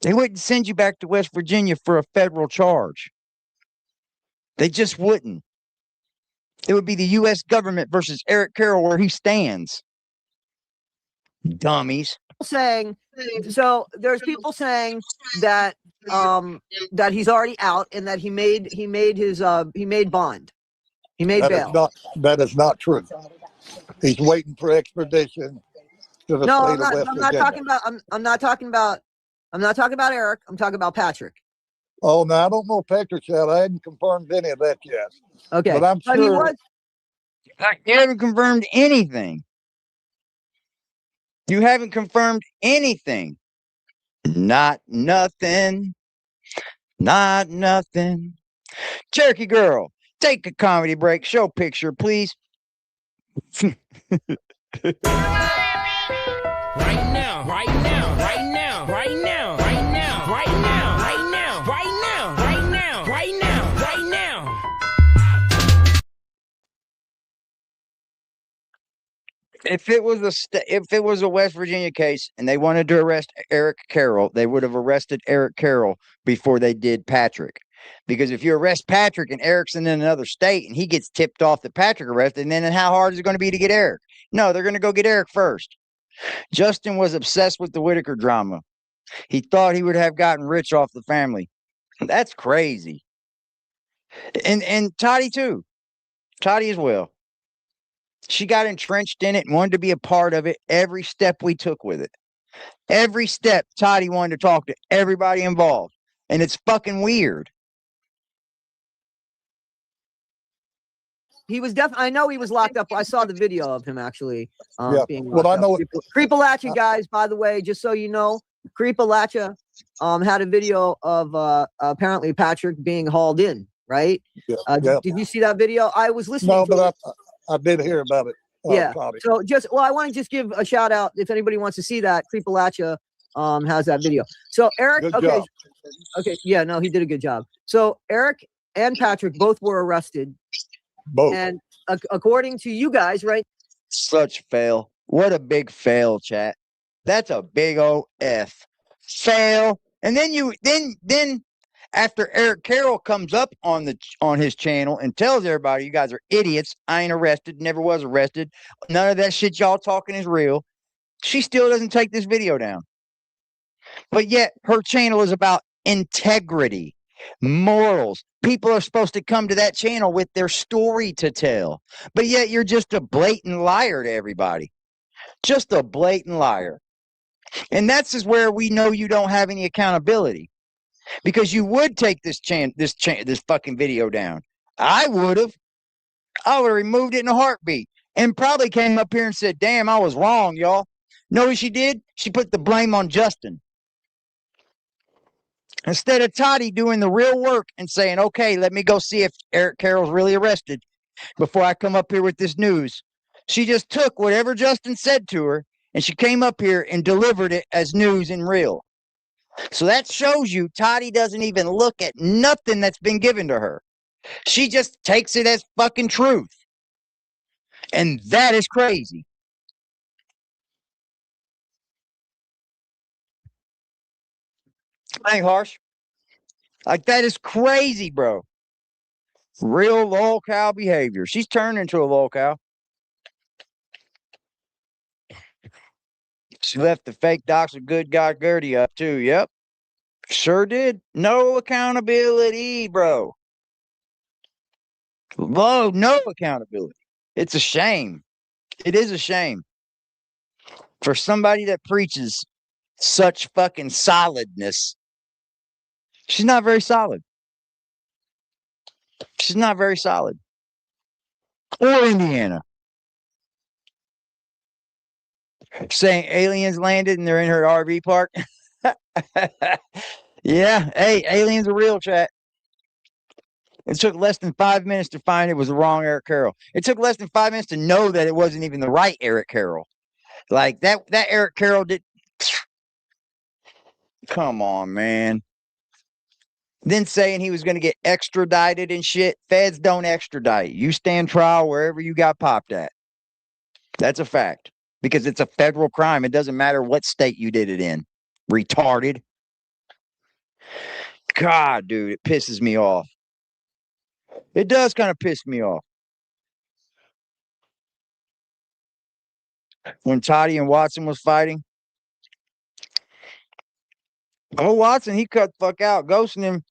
They wouldn't send you back to West Virginia for a federal charge. They just wouldn't. It would be the U.S. government versus Eric Carroll where he stands. Dummies.
Saying so there's people saying that that he's already out and that he made bond. He made bail.
That is not true. He's waiting for extradition to the
No,
state of West
I'm not
Virginia.
talking about I'm not talking about Eric. I'm talking about Patrick.
Oh, no, I don't know Patrick yet. I hadn't confirmed any of that yet.
Okay.
But I'm
he
sure.
was
You haven't confirmed anything. You haven't confirmed anything. Not nothing. Not nothing. Cherokee girl, take a comedy break. Show picture, please.
Right now, right now, right now, right now, right now, right now, right now, right now, right now, right now, right now.
If it was a West Virginia case and they wanted to arrest Eric Carroll, they would have arrested Eric Carroll before they did Patrick. Because if you arrest Patrick and Eric's in another state and he gets tipped off that Patrick arrested, and then how hard is it going to be to get Eric? No, they're going to go get Eric first. Justin was obsessed with the Whitaker drama. He thought he would have gotten rich off the family. That's crazy. And Toddie too. Toddie as well. She got entrenched in it and wanted to be a part of it every step we took with it. Every step, Toddie wanted to talk to everybody involved. And it's fucking weird.
He was definitely. I know he was locked up. I saw the video of him actually being locked
Well, I know
up. Creepalacha, guys, by the way, just so you know, Creepalacha had a video of apparently Patrick being hauled in, right?
Yeah.
Did you see that video? I was listening
No,
to
but I did hear about it.
Yeah.
Toddie.
So I want to just give a shout out if anybody wants to see that. Creepalacha has that video. So Eric,
Good
okay.
job.
Okay, yeah, no, he did a good job. So Eric and Patrick both were arrested.
Both.
And according to you guys, right?
Such fail. What a big fail, chat. That's a big old F. Fail. And then after Eric Carroll comes up on his channel and tells everybody, you guys are idiots. I ain't arrested, never was arrested. None of that shit y'all talking is real. She still doesn't take this video down. But yet her channel is about integrity, morals. People are supposed to come to that channel with their story to tell. But yet you're just a blatant liar to everybody. Just a blatant liar. And that's just where we know you don't have any accountability. Because you would take this fucking video down. I would have. I would have removed it in a heartbeat. And probably came up here and said, damn, I was wrong, y'all. Know what she did? She put the blame on Justin. Instead of Toddie doing the real work and saying, okay, let me go see if Eric Carroll's really arrested before I come up here with this news. She just took whatever Justin said to her and she came up here and delivered it as news and real. So that shows you Toddie doesn't even look at nothing that's been given to her. She just takes it as fucking truth. And that is crazy. Ain't harsh. Like, that is crazy, bro. Real lol cow behavior. She's turned into a lol cow. She left the fake docs of good God Gertie up too. Yep. Sure did. No accountability, bro. Whoa, no accountability. It's a shame. It is a shame. For somebody that preaches such fucking solidness. She's not very solid. She's not very solid. Or Indiana. Saying aliens landed and they're in her RV park. Yeah. Hey, aliens are real, chat. It took less than 5 minutes to find it was the wrong Eric Carroll. It took less than 5 minutes to know that it wasn't even the right Eric Carroll. Like that Eric Carroll did. Come on, man. Then saying he was going to get extradited and shit. Feds don't extradite. You stand trial wherever you got popped at. That's a fact. because it's a federal crime. It doesn't matter what state you did it in. Retarded. God, dude, it pisses me off. It does kind of piss me off. When Toddie and Watson was fighting, oh, Watson, he cut the fuck out, ghosting him,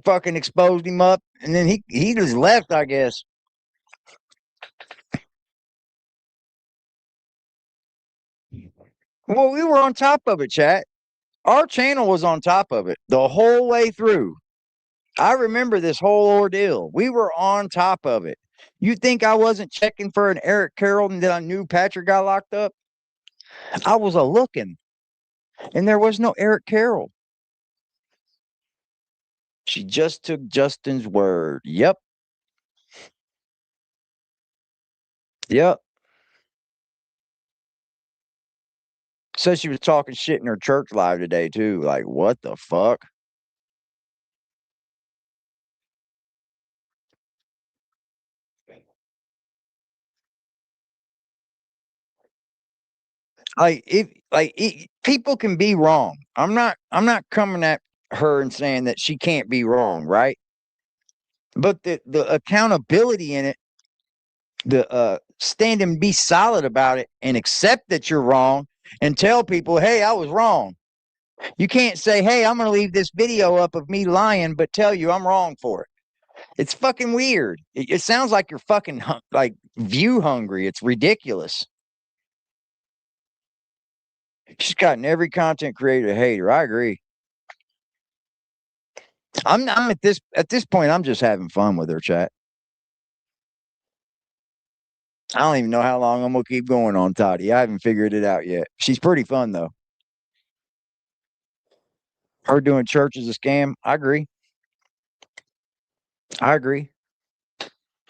fucking exposed him up, and then he just left, I guess. Well, we were on top of it, chat. Our channel was on top of it the whole way through. I remember this whole ordeal. We were on top of it. You think I wasn't checking for an Eric Carroll and then I knew Patrick got locked up? I was a looking, and there was no Eric Carroll. She just took Justin's word. Yep. Yep. Said she was talking shit in her church live today, too. Like, what the fuck? People can be wrong. I'm not coming at her and saying that she can't be wrong, right? But the accountability in it, the stand and be solid about it and accept that you're wrong and tell people, hey, I was wrong. You can't say, hey, I'm going to leave this video up of me lying, but tell you I'm wrong for it. It's fucking weird. It sounds like you're fucking like view hungry. It's ridiculous. She's gotten every content creator a hater. I agree. I'm at this point, I'm just having fun with her, chat. I don't even know how long I'm gonna keep going on Toddie. I haven't figured it out yet. She's pretty fun though. Her doing church is a scam. I agree. I agree.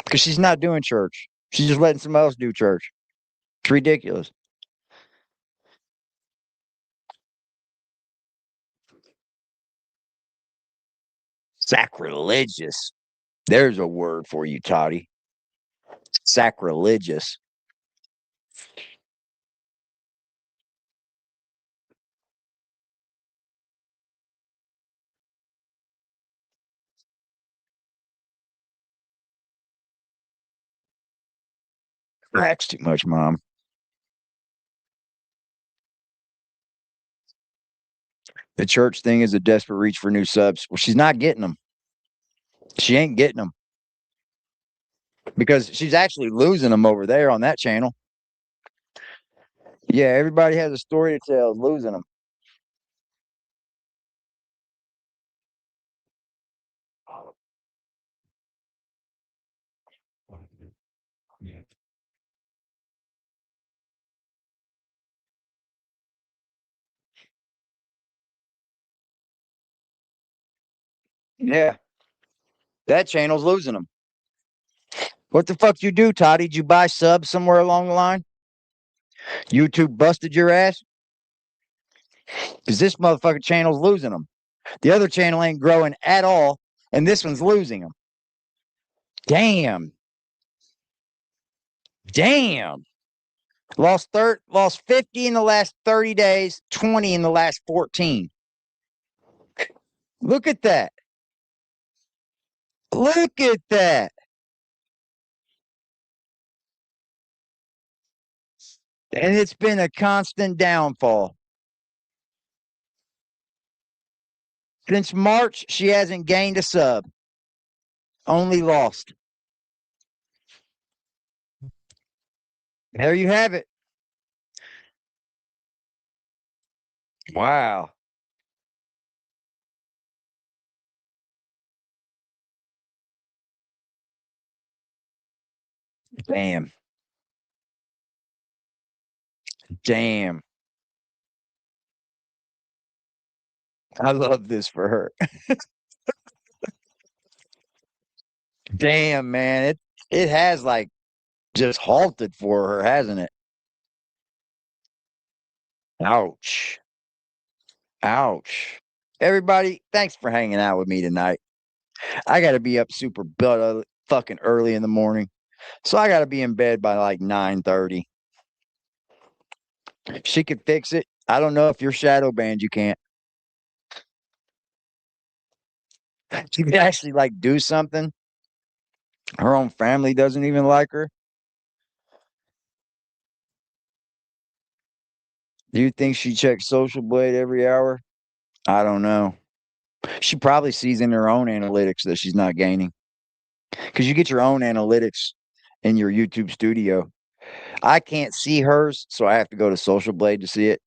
Because she's not doing church. She's just letting somebody else do church. It's ridiculous. Sacrilegious. There's a word for you, Toddie. Sacrilegious. That's too much, Mom. The church thing is a desperate reach for new subs. Well, she's not getting them. She ain't getting them. Because she's actually losing them over there on that channel. Yeah, everybody has a story to tell, losing them. Yeah, that channel's losing them. What the fuck you do, Toddie? Did you buy subs somewhere along the line? YouTube busted your ass? Because this motherfucking channel's losing them. The other channel ain't growing at all, and this one's losing them. Damn. Damn. Lost 50 in the last 30 days, 20 in the last 14. Look at that. Look at that. And it's been a constant downfall. Since March, she hasn't gained a sub. Only lost. There you have it. Wow. Damn. Damn. I love this for her. Damn, man. It has like just halted for her, hasn't it? Ouch. Ouch. Everybody, thanks for hanging out with me tonight. I got to be up super fucking early in the morning. So I got to be in bed by like 9:30. She could fix it. I don't know if you're shadow banned, you can't. She could actually like do something. Her own family doesn't even like her. Do you think she checks Social Blade every hour? I don't know. She probably sees in her own analytics that she's not gaining. Because you get your own analytics in your YouTube studio. I can't see hers, so I have to go to Social Blade to see it.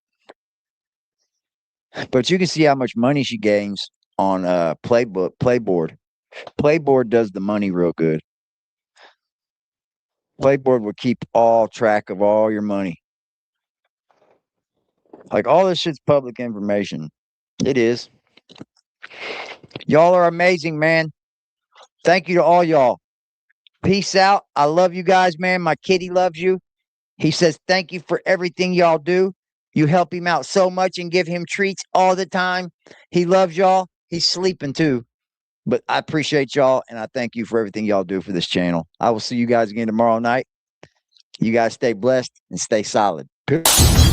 But you can see how much money she gains on Playboard. Playboard does the money real good. Playboard will keep all track of all your money. Like all this shit's public information. It is. Y'all are amazing, man. Thank you to all y'all. Peace out. I love you guys, man. My kitty loves you. He says thank you for everything y'all do. You help him out so much and give him treats all the time. He loves y'all. He's sleeping too. But I appreciate y'all and I thank you for everything y'all do for this channel. I will see you guys again tomorrow night. You guys stay blessed and stay solid. Peace.